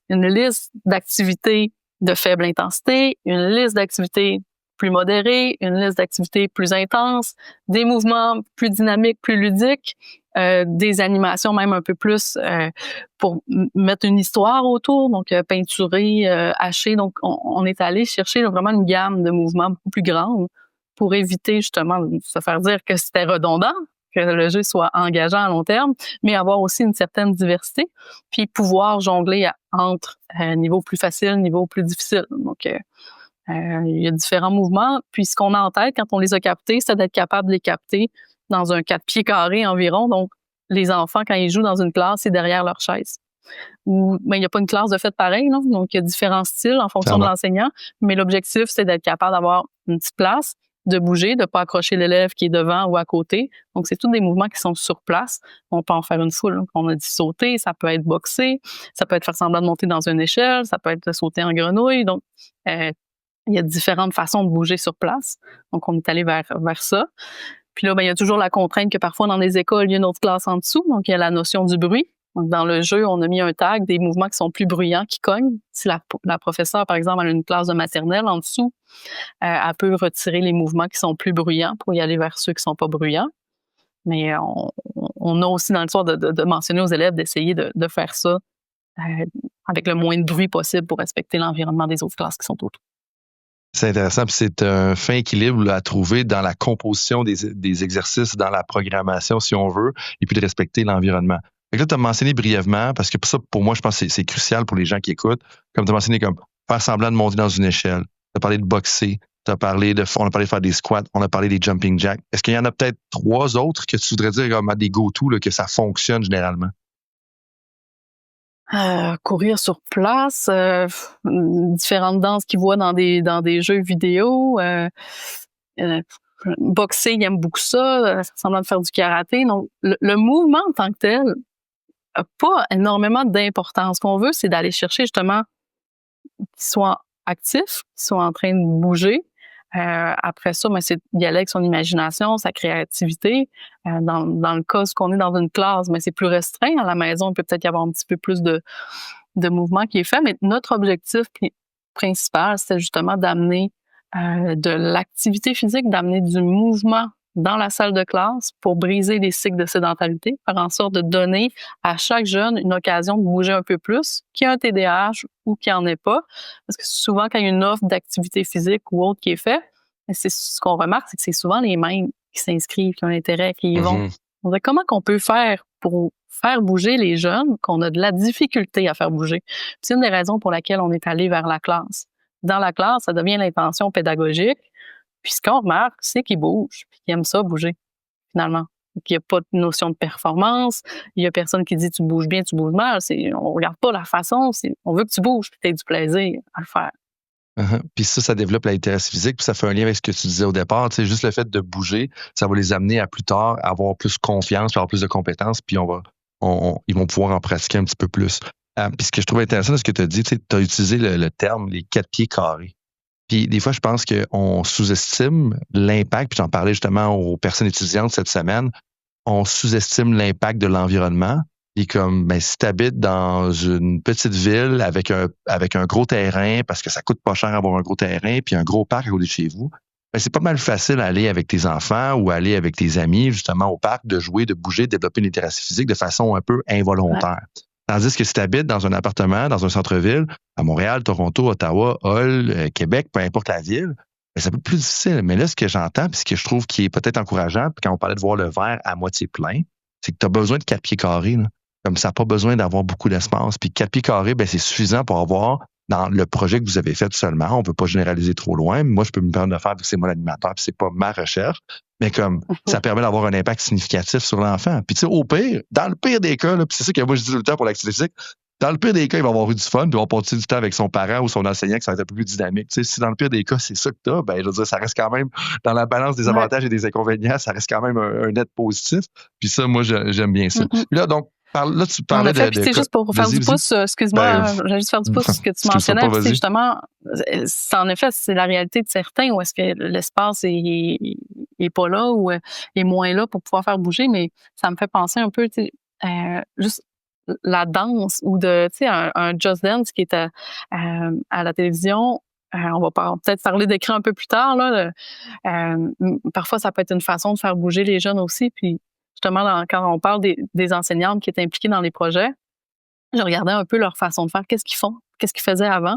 une liste d'activités de faible intensité, une liste d'activités plus modérées, une liste d'activités plus intenses, des mouvements plus dynamiques, plus ludiques, des animations même un peu plus pour mettre une histoire autour, donc peinturé, haché. Donc, on est allé chercher vraiment une gamme de mouvements beaucoup plus grande pour éviter justement de se faire dire que c'était redondant, que le jeu soit engageant à long terme, mais avoir aussi une certaine diversité, puis pouvoir jongler entre niveau plus facile, niveau plus difficile. Donc, il y a différents mouvements. Puis ce qu'on a en tête quand on les a captés, c'est d'être capable de les capter dans un 4 pieds carrés environ. Donc, les enfants, quand ils jouent dans une classe, c'est derrière leur chaise. Il n'y a pas une classe de fait pareil, non? Donc il y a différents styles en fonction de l'enseignant. Mais l'objectif, c'est d'être capable d'avoir une petite place, de bouger, de pas accrocher l'élève qui est devant ou à côté. Donc, c'est tous des mouvements qui sont sur place. On peut en faire une foule. On a dit sauter, ça peut être boxer, ça peut être faire semblant de monter dans une échelle, ça peut être sauter en grenouille. Donc, il y a différentes façons de bouger sur place. Donc, on est allé vers ça. Puis là, il y a toujours la contrainte que parfois, dans les écoles, il y a une autre classe en dessous. Donc, il y a la notion du bruit. Donc, dans le jeu, on a mis un tag des mouvements qui sont plus bruyants, qui cognent. Si la professeure, par exemple, a une classe de maternelle en dessous, elle peut retirer les mouvements qui sont plus bruyants pour y aller vers ceux qui sont pas bruyants. Mais on a aussi dans l'histoire de mentionner aux élèves d'essayer de faire ça avec le moins de bruit possible pour respecter l'environnement des autres classes qui sont autour. C'est intéressant, puis c'est un fin équilibre là, à trouver dans la composition des exercices, dans la programmation, si on veut, et puis de respecter l'environnement. Fait que là, tu as mentionné brièvement, parce que ça, pour moi, je pense que c'est crucial pour les gens qui écoutent, comme tu as mentionné, comme faire semblant de monter dans une échelle. Tu as parlé de boxer, on a parlé de faire des squats, on a parlé des jumping jacks. Est-ce qu'il y en a peut-être 3 autres que tu voudrais dire comme des go-to, là, que ça fonctionne généralement? Courir sur place, différentes danses qu'ils voient dans des jeux vidéo, boxer, ils aiment beaucoup ça, semblant de faire du karaté. Donc, le mouvement en tant que tel n'a pas énormément d'importance. Ce qu'on veut, c'est d'aller chercher justement qu'ils soient actifs, qu'ils soient en train de bouger. Après ça, c'est d'y aller avec son imagination, sa créativité. Dans le cas où on est dans une classe, mais c'est plus restreint. À la maison, il peut peut-être y avoir un petit peu plus de mouvement qui est fait. Mais notre objectif principal, c'était justement d'amener de l'activité physique, d'amener du mouvement dans la salle de classe pour briser les cycles de sédentarité, faire en sorte de donner à chaque jeune une occasion de bouger un peu plus, qui a un TDAH ou qui en est pas. Parce que souvent, quand il y a une offre d'activité physique ou autre qui est faite, c'est ce qu'on remarque, c'est que c'est souvent les mêmes qui s'inscrivent, qui ont intérêt, qui y vont. On dirait, comment qu'on peut faire pour faire bouger les jeunes qu'on a de la difficulté à faire bouger? Puis c'est une des raisons pour laquelle on est allé vers la classe. Dans la classe, ça devient l'intention pédagogique. Puis ce qu'on remarque, c'est qu'ils bougent, puis qu'ils aiment ça bouger, finalement. Il n'y a pas de notion de performance. Il y a personne qui dit tu bouges bien, tu bouges mal. On regarde pas la façon. On veut que tu bouges, puis tu aies du plaisir à le faire. Puis ça développe l'intérêt physique, puis ça fait un lien avec ce que tu disais au départ. Tu sais, juste le fait de bouger, ça va les amener à plus tard à avoir plus confiance, puis avoir plus de compétences, puis ils vont pouvoir en pratiquer un petit peu plus. Puis ce que je trouve intéressant de ce que tu as dit, tu as utilisé le terme les 4 pieds carrés. Puis des fois, je pense qu'on sous-estime l'impact, puis j'en parlais justement aux personnes étudiantes cette semaine, on sous-estime l'impact de l'environnement. Puis comme, si tu habites dans une petite ville avec un gros terrain, parce que ça coûte pas cher avoir un gros terrain, puis un gros parc à côté de chez vous, c'est pas mal facile d'aller avec tes enfants ou aller avec tes amis justement au parc, de jouer, de bouger, de développer une littératie physique de façon un peu involontaire. Ouais. Tandis que si tu habites dans un appartement, dans un centre-ville, à Montréal, Toronto, Ottawa, Hull, Québec, peu importe la ville, c'est un peu plus difficile. Mais là, ce que j'entends, puis ce que je trouve qui est peut-être encourageant, puis quand on parlait de voir le verre à moitié plein, c'est que tu as besoin de 4 pieds carrés. Là. Comme ça n'a pas besoin d'avoir beaucoup d'espace. Puis 4 pieds carrés, c'est suffisant pour avoir, dans le projet que vous avez fait seulement, on ne peut pas généraliser trop loin. Moi, je peux me permettre de faire, vu que c'est mon animateur, puis c'est pas ma recherche. Mais comme ça permet d'avoir un impact significatif sur l'enfant. Puis tu sais, au pire, dans le pire des cas, puis c'est ça que moi je dis tout le temps pour l'activité physique, dans le pire des cas, il va avoir eu du fun, puis il va passer du temps avec son parent ou son enseignant qui va être un peu plus dynamique. Tu sais, si dans le pire des cas, c'est ça que tu as, je veux dire, ça reste quand même, dans la balance des avantages et des inconvénients, ça reste quand même un net positif. Puis ça, moi, j'aime bien ça. Puis là, donc, là, tu parlais c'est juste pour faire du pouce, excuse-moi, j'allais juste faire du pouce sur ce que tu mentionnais. C'est justement, en effet, c'est la réalité de certains où est-ce que l'espace est pas là ou est moins là pour pouvoir faire bouger, mais ça me fait penser un peu, juste la danse ou un Just Dance qui est à la télévision. On va peut-être parler d'écran un peu plus tard. Là, parfois, ça peut être une façon de faire bouger les jeunes aussi, puis justement, quand on parle des enseignantes qui étaient impliquées dans les projets, je regardais un peu leur façon de faire, qu'est-ce qu'ils font, qu'est-ce qu'ils faisaient avant.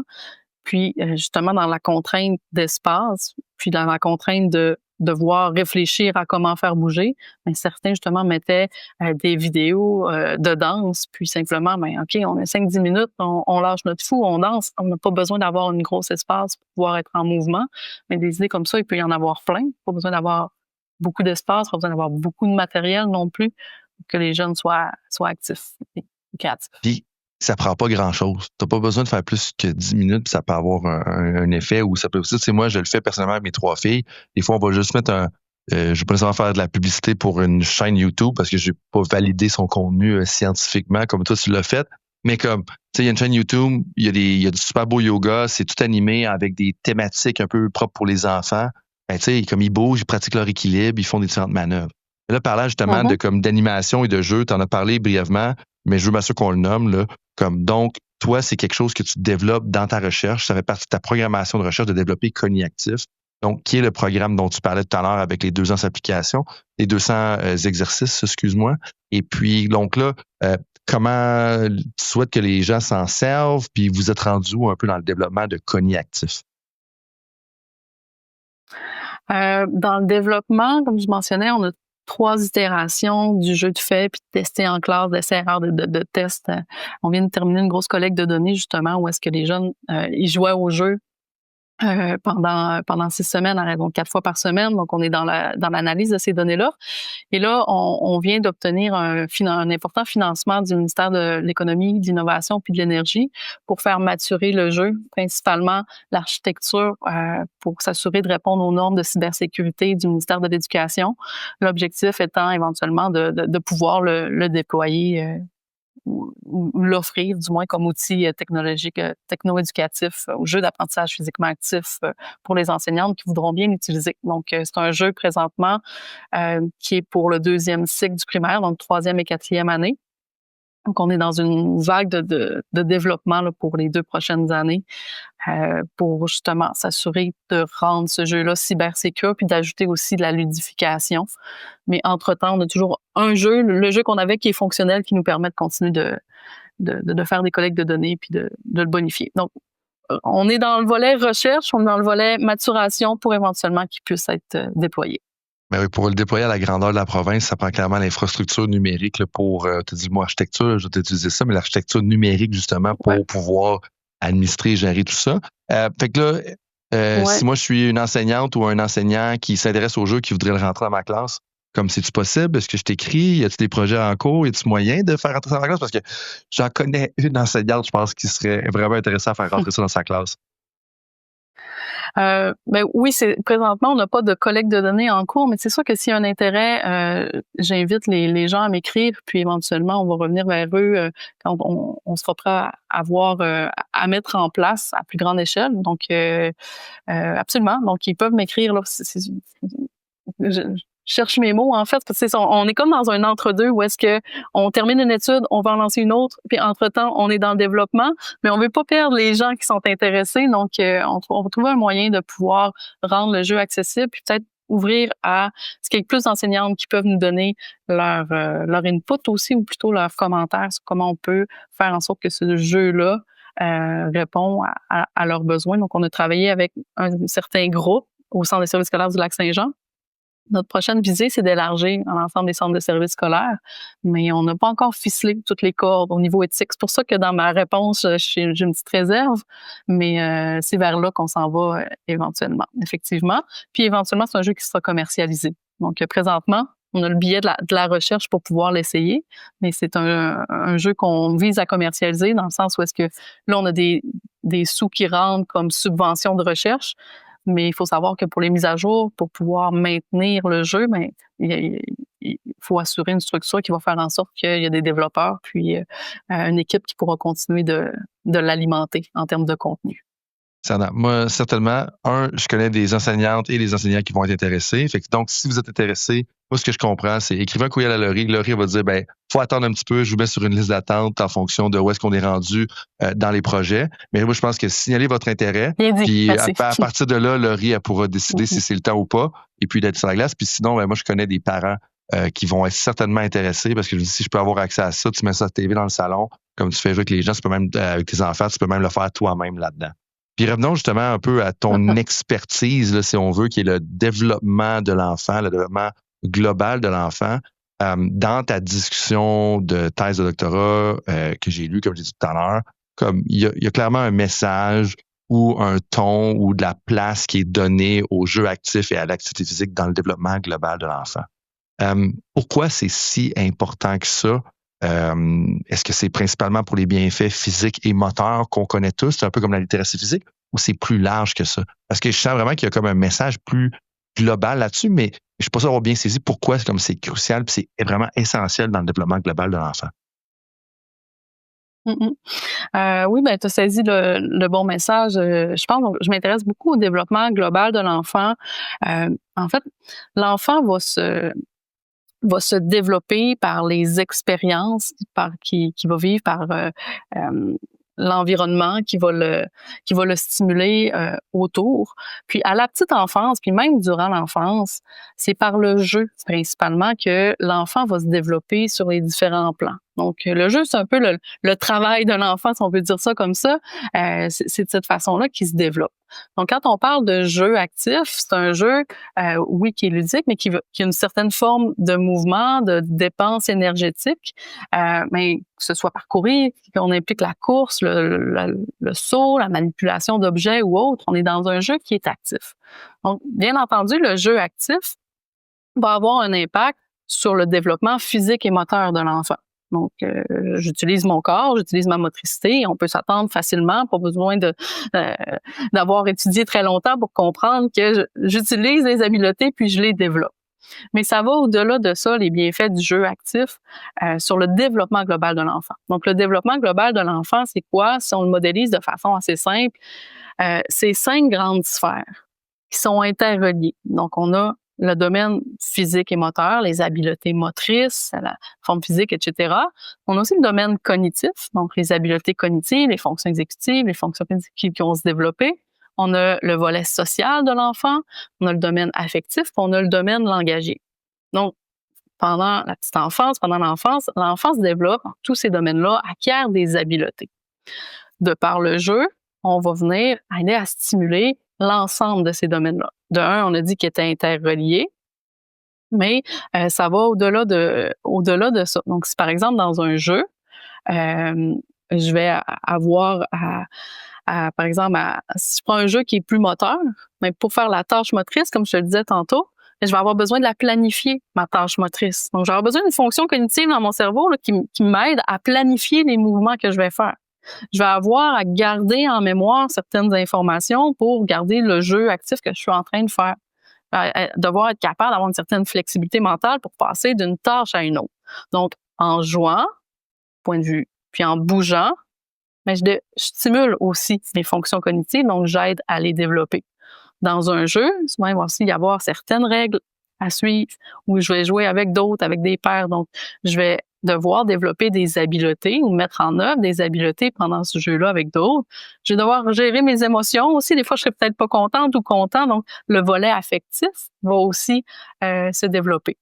Puis, justement, dans la contrainte d'espace, puis dans la contrainte de devoir réfléchir à comment faire bouger, certains, justement, mettaient des vidéos de danse, puis simplement, OK, on a 5-10 minutes, on lâche notre fou, on danse, on n'a pas besoin d'avoir un gros espace pour pouvoir être en mouvement, mais des idées comme ça, il peut y en avoir plein, pas besoin d'avoir beaucoup d'espace, pas besoin d'avoir beaucoup de matériel non plus pour que les jeunes soient actifs et créatifs. Puis, ça prend pas grand-chose. T'as pas besoin de faire plus que 10 minutes, puis ça peut avoir un effet, ou ça peut aussi, tu sais, moi, je le fais personnellement avec mes 3 filles. Des fois, on va juste mettre je vais pas nécessairement faire de la publicité pour une chaîne YouTube parce que j'ai pas validé son contenu scientifiquement comme toi, tu l'as fait. Mais comme, tu sais, il y a une chaîne YouTube, il y a du super beau yoga, c'est tout animé avec des thématiques un peu propres pour les enfants. Ben, tu sais, comme ils bougent, ils pratiquent leur équilibre, ils font des différentes manœuvres. Et là, parlant justement d'animation et de jeu, tu en as parlé brièvement, mais je veux m'assurer qu'on le nomme, là. Donc, toi, c'est quelque chose que tu développes dans ta recherche. Ça fait partie de ta programmation de recherche de développer Cogniactif. Donc, qui est le programme dont tu parlais tout à l'heure avec les 200 applications, les 200 exercices, excuse-moi. Et puis, donc là, comment tu souhaites que les gens s'en servent, puis vous êtes rendu un peu dans le développement de Cogniactif? Dans le développement, comme je mentionnais, on a 3 itérations du jeu de fait, puis de tester en classe, d'essais-erreurs, de tests. On vient de terminer une grosse collecte de données, justement, où est-ce que les jeunes, ils jouaient au jeu pendant 6 semaines, à raison de 4 fois par semaine. Donc, on est dans l'analyse de ces données-là. Et là, on vient d'obtenir un important financement du ministère de l'Économie, de l'Innovation puis de l'Énergie pour faire maturer le jeu, principalement l'architecture, pour s'assurer de répondre aux normes de cybersécurité du ministère de l'Éducation. L'objectif étant éventuellement de pouvoir le déployer ou l'offrir du moins comme outil technologique, techno-éducatif au jeu d'apprentissage physiquement actif pour les enseignantes qui voudront bien l'utiliser. Donc, c'est un jeu présentement qui est pour le 2e cycle du primaire, donc 3e et 4e année. Donc, on est dans une vague de développement là, pour les 2 prochaines années pour justement s'assurer de rendre ce jeu-là cybersécure puis d'ajouter aussi de la ludification. Mais entre-temps, on a toujours un jeu, le jeu qu'on avait qui est fonctionnel, qui nous permet de continuer de faire des collectes de données puis de le bonifier. Donc, on est dans le volet recherche, on est dans le volet maturation pour éventuellement qu'il puisse être déployé. Mais oui, pour le déployer à la grandeur de la province, ça prend clairement l'infrastructure numérique là, pour, tu dis le mot architecture, je vais t'utiliser ça, mais l'architecture numérique justement pour pouvoir administrer et gérer tout ça. Fait que là, si moi je suis une enseignante ou un enseignant qui s'intéresse au jeu, qui voudrait le rentrer dans ma classe, comme c'est-tu possible? Est-ce que je t'écris? Y a-t-il des projets en cours? Y a-t-il moyen de faire rentrer ça dans ma classe? Parce que j'en connais une enseignante, je pense, qui serait vraiment intéressée à faire rentrer ça dans sa classe. Ben oui, présentement, on n'a pas de collecte de données en cours, mais c'est sûr que s'il y a un intérêt, j'invite les gens à m'écrire, puis éventuellement, on va revenir vers eux quand on sera prêt à mettre en place à plus grande échelle. Donc, absolument. Donc, ils peuvent m'écrire là. Je cherche mes mots, en fait, parce que on est comme dans un entre-deux où est-ce que on termine une étude, on va en lancer une autre, puis entre-temps, on est dans le développement, mais on veut pas perdre les gens qui sont intéressés, donc on va trouver un moyen de pouvoir rendre le jeu accessible, puis peut-être ouvrir à ce qu'il y ait plus d'enseignantes qui peuvent nous donner leur input aussi, ou plutôt leurs commentaires sur comment on peut faire en sorte que ce jeu-là répond à leurs besoins. Donc, on a travaillé avec un certain groupe au Centre des services scolaires du Lac-Saint-Jean. Notre prochaine visée, c'est d'élargir à l'ensemble des centres de services scolaires, mais on n'a pas encore ficelé toutes les cordes au niveau éthique. C'est pour ça que dans ma réponse, j'ai une petite réserve, mais c'est vers là qu'on s'en va éventuellement, effectivement. Puis éventuellement, c'est un jeu qui sera commercialisé. Donc présentement, on a le billet de la recherche pour pouvoir l'essayer, mais c'est un jeu qu'on vise à commercialiser dans le sens où est-ce que là, on a des sous qui rentrent comme subvention de recherche. Mais il faut savoir que pour les mises à jour, pour pouvoir maintenir le jeu, ben, il faut assurer une structure qui va faire en sorte qu'il y a des développeurs, puis une équipe qui pourra continuer de l'alimenter en termes de contenu. Moi, certainement, je connais des enseignantes et des enseignants qui vont être intéressés. Fait que donc, si vous êtes intéressés, moi, ce que je comprends, c'est écrivez un courriel à Laurie. Laurie va dire, faut attendre un petit peu, je vous mets sur une liste d'attente en fonction de où est-ce qu'on est rendu dans les projets. Mais moi, je pense que signalez votre intérêt. Puis à partir de là, Laurie, elle pourra décider si c'est le temps ou pas, et puis d'être sur la glace. Puis sinon, moi, je connais des parents qui vont être certainement intéressés parce que je dis, si je peux avoir accès à ça, tu mets ça à la TV dans le salon, comme tu fais avec les gens, tu peux même, avec tes enfants, tu peux même le faire toi-même là-dedans. Puis revenons justement un peu à ton expertise, là, si on veut, qui est le développement de l'enfant, le développement global de l'enfant. Dans ta discussion de thèse de doctorat que j'ai lu, comme j'ai dit tout à l'heure, comme il y a clairement un message ou un ton ou de la place qui est donnée au jeu actif et à l'activité physique dans le développement global de l'enfant. Pourquoi c'est si important que ça? Est-ce que c'est principalement pour les bienfaits physiques et moteurs qu'on connaît tous? C'est un peu comme la littératie physique ou c'est plus large que ça? Parce que je sens vraiment qu'il y a comme un message plus global là-dessus, mais je suis pas sûr d'avoir bien saisi pourquoi c'est crucial et c'est vraiment essentiel dans le développement global de l'enfant. Oui, ben, tu as saisi le bon message. Je pense, donc, je m'intéresse beaucoup au développement global de l'enfant. En fait, l'enfant va se développer par les expériences qui va vivre, par l'environnement qui va le stimuler autour. Puis à la petite enfance, puis même durant l'enfance, c'est par le jeu principalement que l'enfant va se développer sur les différents plans. Donc le jeu, c'est un peu le travail d'un enfant, si on peut dire ça comme ça. C'est de cette façon-là qu'il se développe. Donc quand on parle de jeu actif, c'est un jeu, oui, qui est ludique, mais qui a une certaine forme de mouvement, de dépense énergétique, mais que ce soit parcourir, qu'on implique la course, le saut, la manipulation d'objets ou autre, on est dans un jeu qui est actif. Donc, bien entendu, le jeu actif va avoir un impact sur le développement physique et moteur de l'enfant. Donc, j'utilise mon corps, j'utilise ma motricité. On peut s'attendre facilement, pas besoin d'avoir étudié très longtemps pour comprendre que j'utilise les habiletés puis je les développe. Mais ça va au-delà de ça, les bienfaits du jeu actif sur le développement global de l'enfant. Donc, le développement global de l'enfant, c'est quoi? Si on le modélise de façon assez simple, c'est 5 grandes sphères qui sont interreliées. Donc, on a le domaine physique et moteur, les habiletés motrices, la forme physique, etc. On a aussi le domaine cognitif, donc les habiletés cognitives, les fonctions exécutives, les fonctions cognitives qui vont se développer. On a le volet social de l'enfant, on a le domaine affectif, puis on a le domaine langagier. Donc, pendant la petite enfance, pendant l'enfance se développe, tous ces domaines-là acquièrent des habiletés. De par le jeu, on va venir aider à stimuler l'ensemble de ces domaines-là. De un, on a dit qu'ils étaient interreliés, mais ça va au-delà de ça. Donc, si par exemple, dans un jeu, je vais avoir par exemple, si je prends un jeu qui est plus moteur, mais pour faire la tâche motrice, comme je te le disais tantôt, je vais avoir besoin de la planifier, ma tâche motrice. Donc, je vais avoir besoin d'une fonction cognitive dans mon cerveau là, qui m'aide à planifier les mouvements que je vais faire. Je vais avoir à garder en mémoire certaines informations pour garder le jeu actif que je suis en train de faire. Devoir être capable d'avoir une certaine flexibilité mentale pour passer d'une tâche à une autre. Donc, en jouant, point de vue, puis en bougeant, mais je stimule aussi mes fonctions cognitives, donc j'aide à les développer. Dans un jeu, souvent, il va aussi y avoir certaines règles à suivre où je vais jouer avec d'autres, avec des pairs. Donc, je vais devoir développer des habiletés ou mettre en œuvre des habiletés pendant ce jeu-là avec d'autres. Je vais devoir gérer mes émotions aussi. Des fois, je serai peut-être pas contente ou content. Donc, le volet affectif va aussi se développer.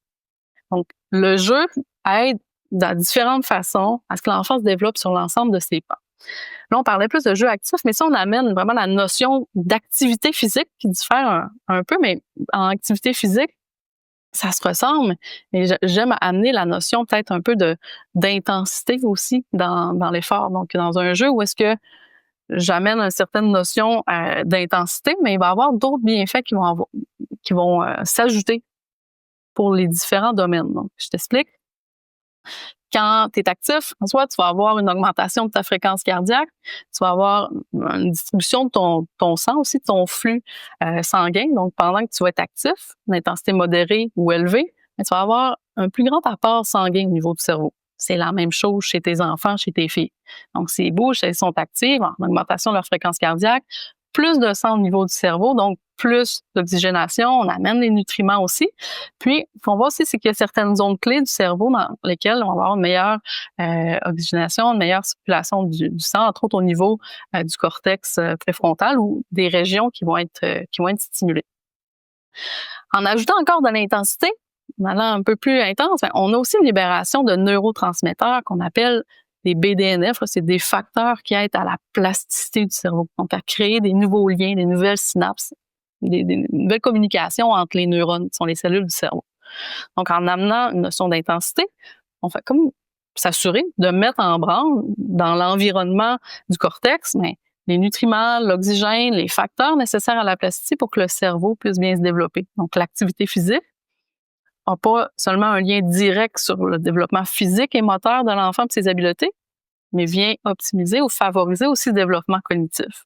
Donc, le jeu aide de différentes façons à ce que l'enfant se développe sur l'ensemble de ses pans. Là, on parlait plus de jeu actif, mais ça, on amène vraiment la notion d'activité physique qui diffère un peu, mais en activité physique, ça se ressemble. Et j'aime amener la notion peut-être un peu d'intensité aussi dans l'effort. Donc, dans un jeu où est-ce que j'amène une certaine notion d'intensité, mais il va y avoir d'autres bienfaits qui vont s'ajouter pour les différents domaines. Donc, je t'explique. Quand tu es actif, en soi, tu vas avoir une augmentation de ta fréquence cardiaque, tu vas avoir une distribution de ton sang aussi, de ton flux sanguin. Donc, pendant que tu vas être actif, d'intensité modérée ou élevée, tu vas avoir un plus grand apport sanguin au niveau du cerveau. C'est la même chose chez tes enfants, chez tes filles. Donc, s'ils bougent, elles sont actives, en augmentation de leur fréquence cardiaque, plus de sang au niveau du cerveau, donc plus d'oxygénation, on amène les nutriments aussi. Puis, ce qu'on voit aussi, c'est qu'il y a certaines zones clés du cerveau dans lesquelles on va avoir une meilleure oxygénation, une meilleure circulation du sang, entre autres au niveau du cortex préfrontal ou des régions qui vont être stimulées. En ajoutant encore de l'intensité, en allant un peu plus intense, on a aussi une libération de neurotransmetteurs qu'on appelle des BDNF, c'est des facteurs qui aident à la plasticité du cerveau, donc à créer des nouveaux liens, des nouvelles synapses, des nouvelles communications entre les neurones, qui sont les cellules du cerveau. Donc, en amenant une notion d'intensité, on fait comme s'assurer de mettre en branle dans l'environnement du cortex, mais les nutriments, l'oxygène, les facteurs nécessaires à la plasticité pour que le cerveau puisse bien se développer. Donc, l'activité physique n'a pas seulement un lien direct sur le développement physique et moteur de l'enfant et ses habiletés, mais vient optimiser ou favoriser aussi le développement cognitif.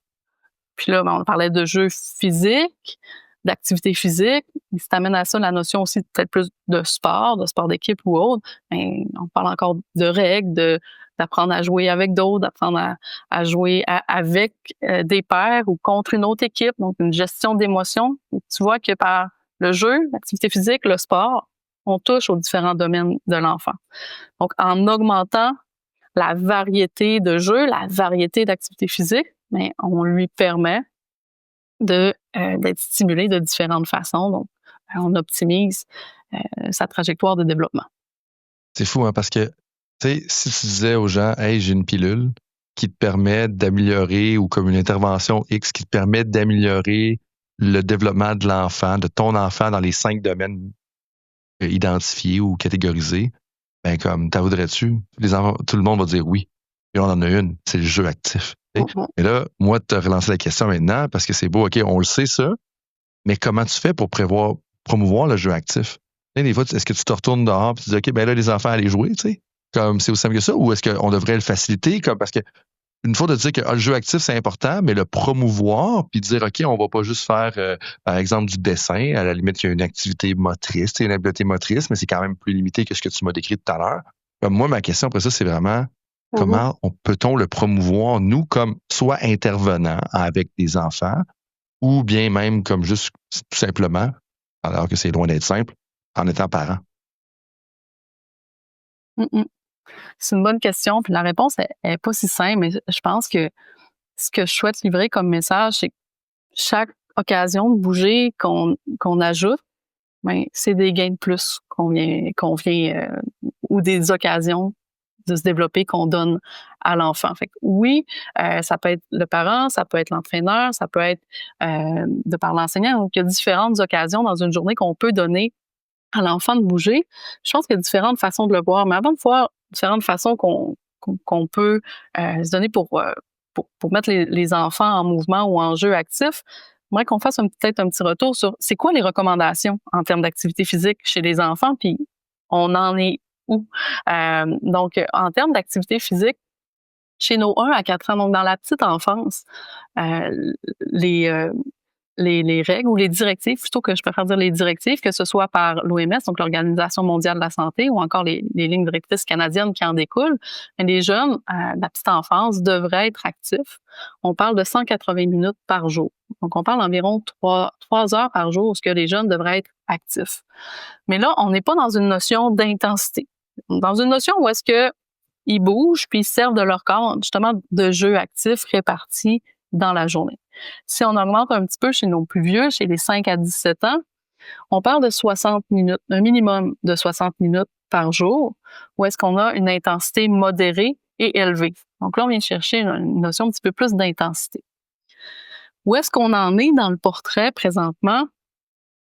Puis là, on parlait de jeux physiques, d'activité physique. Si tu amènes à ça la notion aussi peut-être plus de sport d'équipe ou autre, ben, on parle encore de règles, d'apprendre à jouer avec d'autres, d'apprendre à jouer avec des pairs ou contre une autre équipe, donc une gestion d'émotions. Tu vois que par le jeu, l'activité physique, le sport, on touche aux différents domaines de l'enfant. Donc, en augmentant la variété de jeux, la variété d'activités physiques, ben, on lui permet d'être stimulé de différentes façons. Donc, on optimise sa trajectoire de développement. C'est fou, hein, parce que, tu sais, si tu disais aux gens, hey, j'ai une pilule qui te permet d'améliorer ou comme une intervention X qui te permet d'améliorer le développement de l'enfant, de ton enfant dans les 5 domaines identifiés ou catégorisés, ben, comme, t'en voudrais-tu? Les enfants, tout le monde va dire oui. Et on en a une, c'est le jeu actif. Et là, moi, de te relancer la question maintenant, parce que c'est beau, OK, on le sait ça, mais comment tu fais pour promouvoir le jeu actif? Des fois, est-ce que tu te retournes dehors et tu dis, OK, ben là, les enfants, allez jouer, tu sais? Comme c'est aussi simple que ça, ou est-ce qu'on devrait le faciliter? Parce que une fois de dire que le jeu actif, c'est important, mais le promouvoir, puis dire, OK, on va pas juste faire, par exemple, du dessin, à la limite, il y a une activité motrice, une habileté motrice, mais c'est quand même plus limité que ce que tu m'as décrit tout à l'heure. Moi, ma question après ça, c'est vraiment, comment peut-on le promouvoir, nous, comme soit intervenant avec des enfants, ou bien même comme juste tout simplement, alors que c'est loin d'être simple, en étant parent? C'est une bonne question, puis la réponse est pas si simple, mais je pense que ce que je souhaite livrer comme message, c'est que chaque occasion de bouger qu'on ajoute, ben, c'est des gains de plus qu'on vient ou des occasions de se développer qu'on donne à l'enfant. Fait que oui, ça peut être le parent, ça peut être l'entraîneur, ça peut être de par l'enseignant. Donc, il y a différentes occasions dans une journée qu'on peut donner à l'enfant de bouger. Je pense qu'il y a différentes façons de le voir, mais avant de voir différentes façons qu'on peut se donner pour mettre les enfants en mouvement ou en jeu actif, j'aimerais qu'on fasse peut-être un petit retour sur c'est quoi les recommandations en termes d'activité physique chez les enfants, puis on en est où? Donc, en termes d'activité physique, chez nos 1 à 4 ans, donc dans la petite enfance, les règles ou les directives, plutôt que je préfère dire les directives, que ce soit par l'OMS, donc l'Organisation mondiale de la santé, ou encore les lignes directrices canadiennes qui en découlent, les jeunes de la petite enfance devraient être actifs. On parle de 180 minutes par jour. Donc, on parle d'environ 3 heures par jour où ce que les jeunes devraient être actifs. Mais là, on n'est pas dans une notion d'intensité. Dans une notion où est-ce que ils bougent puis ils servent de leur corps, justement, de jeux actifs répartis dans la journée. Si on augmente un petit peu chez nos plus vieux, chez les 5 à 17 ans, on parle de 60 minutes, un minimum de 60 minutes par jour, où est-ce qu'on a une intensité modérée et élevée. Donc là, on vient chercher une notion un petit peu plus d'intensité. Où est-ce qu'on en est dans le portrait présentement?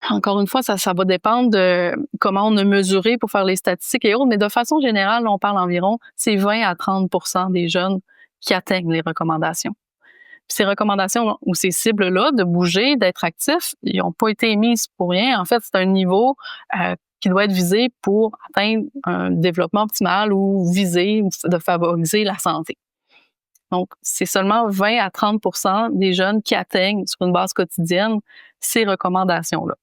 Encore une fois, ça va dépendre de comment on a mesuré pour faire les statistiques et autres, mais de façon générale, on parle environ, c'est 20 à 30% des jeunes qui atteignent les recommandations. Puis ces recommandations ou ces cibles-là de bouger, d'être actif, ils n'ont pas été émises pour rien. En fait, c'est un niveau qui doit être visé pour atteindre un développement optimal ou viser de favoriser la santé. Donc, c'est seulement 20 à 30% des jeunes qui atteignent sur une base quotidienne ces recommandations-là.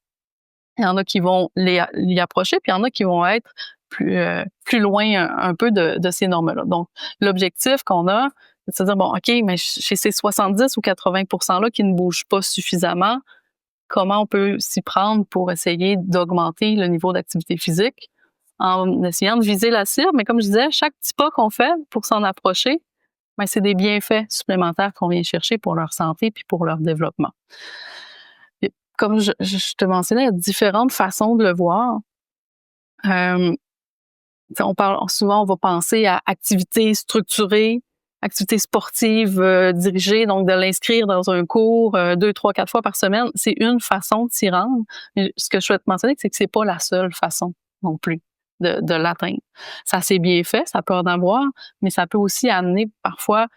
Il y en a qui vont l'y approcher, puis il y en a qui vont être plus loin un peu de ces normes-là. Donc, l'objectif qu'on a, c'est de dire, bon, OK, mais chez ces 70 ou 80%-là qui ne bougent pas suffisamment, comment on peut s'y prendre pour essayer d'augmenter le niveau d'activité physique en essayant de viser la cible? Mais comme je disais, chaque petit pas qu'on fait pour s'en approcher, ben, c'est des bienfaits supplémentaires qu'on vient chercher pour leur santé puis pour leur développement. Et comme je te mentionnais, il y a différentes façons de le voir. Souvent, on va penser à activités structurées, activités sportives dirigées, donc de l'inscrire dans un cours 2, 3, 4 fois par semaine. C'est une façon de s'y rendre. Mais ce que je souhaite mentionner, c'est que c'est pas la seule façon non plus de l'atteindre. Ça, c'est bien fait, ça peut en avoir, mais ça peut aussi amener parfois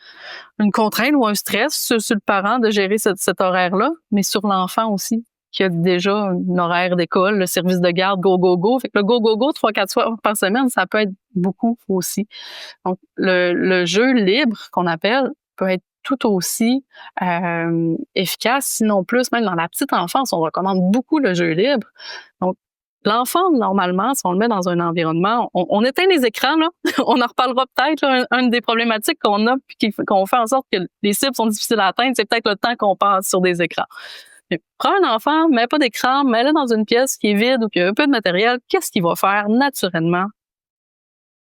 une contrainte ou un stress sur le parent de gérer cet horaire-là, mais sur l'enfant aussi. qui a déjà un horaire d'école, le service de garde, go, go, go. Fait que le go, go, go, 3-4 fois par semaine, ça peut être beaucoup aussi. Donc, le jeu libre, qu'on appelle, peut être tout aussi efficace, sinon plus. Même dans la petite enfance, on recommande beaucoup le jeu libre. Donc, l'enfant, normalement, si on le met dans un environnement, on éteint les écrans, là. On en reparlera peut-être, là, une des problématiques qu'on a puis qu'on fait en sorte que les cibles sont difficiles à atteindre, c'est peut-être le temps qu'on passe sur des écrans. Mais prends un enfant, mets pas d'écran, mets-le dans une pièce qui est vide ou qui a un peu de matériel, qu'est-ce qu'il va faire naturellement?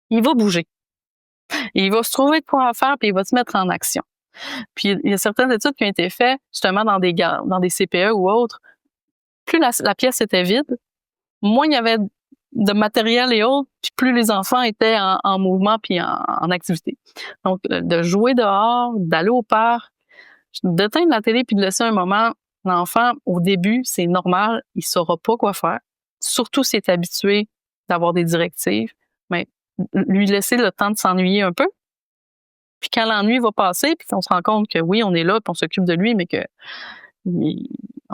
Il va bouger. Il va se trouver de quoi faire puis il va se mettre en action. Puis il y a certaines études qui ont été faites justement dans des CPE ou autres. Plus la pièce était vide, moins il y avait de matériel et autres, puis plus les enfants étaient en mouvement puis en activité. Donc, de jouer dehors, d'aller au parc, d'éteindre la télé puis de laisser un moment, l'enfant, au début, c'est normal, il saura pas quoi faire. Surtout s'il est habitué d'avoir des directives, mais lui laisser le temps de s'ennuyer un peu. Puis quand l'ennui va passer, puis qu'on se rend compte que oui, on est là, puis on s'occupe de lui, mais que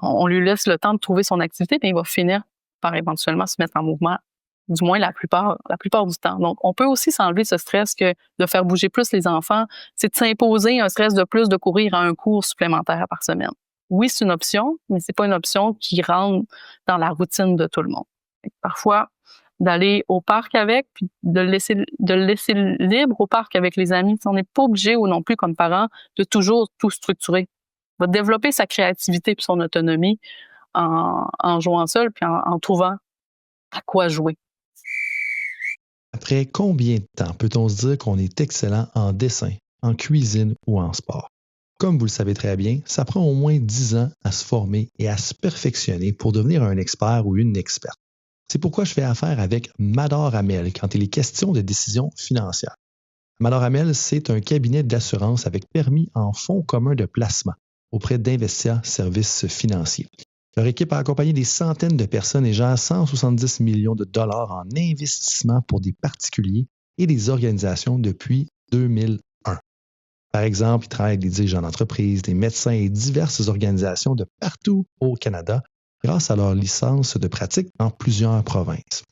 on lui laisse le temps de trouver son activité, puis il va finir par éventuellement se mettre en mouvement, du moins la plupart du temps. Donc, on peut aussi s'enlever ce stress que de faire bouger plus les enfants, c'est de s'imposer un stress de plus de courir à un cours supplémentaire par semaine. Oui, c'est une option, mais c'est pas une option qui rentre dans la routine de tout le monde. Parfois, d'aller au parc avec, puis de le laisser libre au parc avec les amis. On n'est pas obligé ou non plus comme parents de toujours tout structurer. On va développer sa créativité et son autonomie en jouant seul puis en trouvant à quoi jouer. Après combien de temps peut-on se dire qu'on est excellent en dessin, en cuisine ou en sport? Comme vous le savez très bien, ça prend au moins 10 ans à se former et à se perfectionner pour devenir un expert ou une experte. C'est pourquoi je fais affaire avec Mador Hamel quand il est question de décisions financières. Mador Hamel, c'est un cabinet d'assurance avec permis en fonds communs de placement auprès d'Investia Services Financiers. Leur équipe a accompagné des centaines de personnes et gère 170 millions de dollars en investissement pour des particuliers et des organisations depuis 2001. Par exemple, ils travaillent avec des dirigeants d'entreprise, des médecins et diverses organisations de partout au Canada grâce à leur licence de pratique dans plusieurs provinces.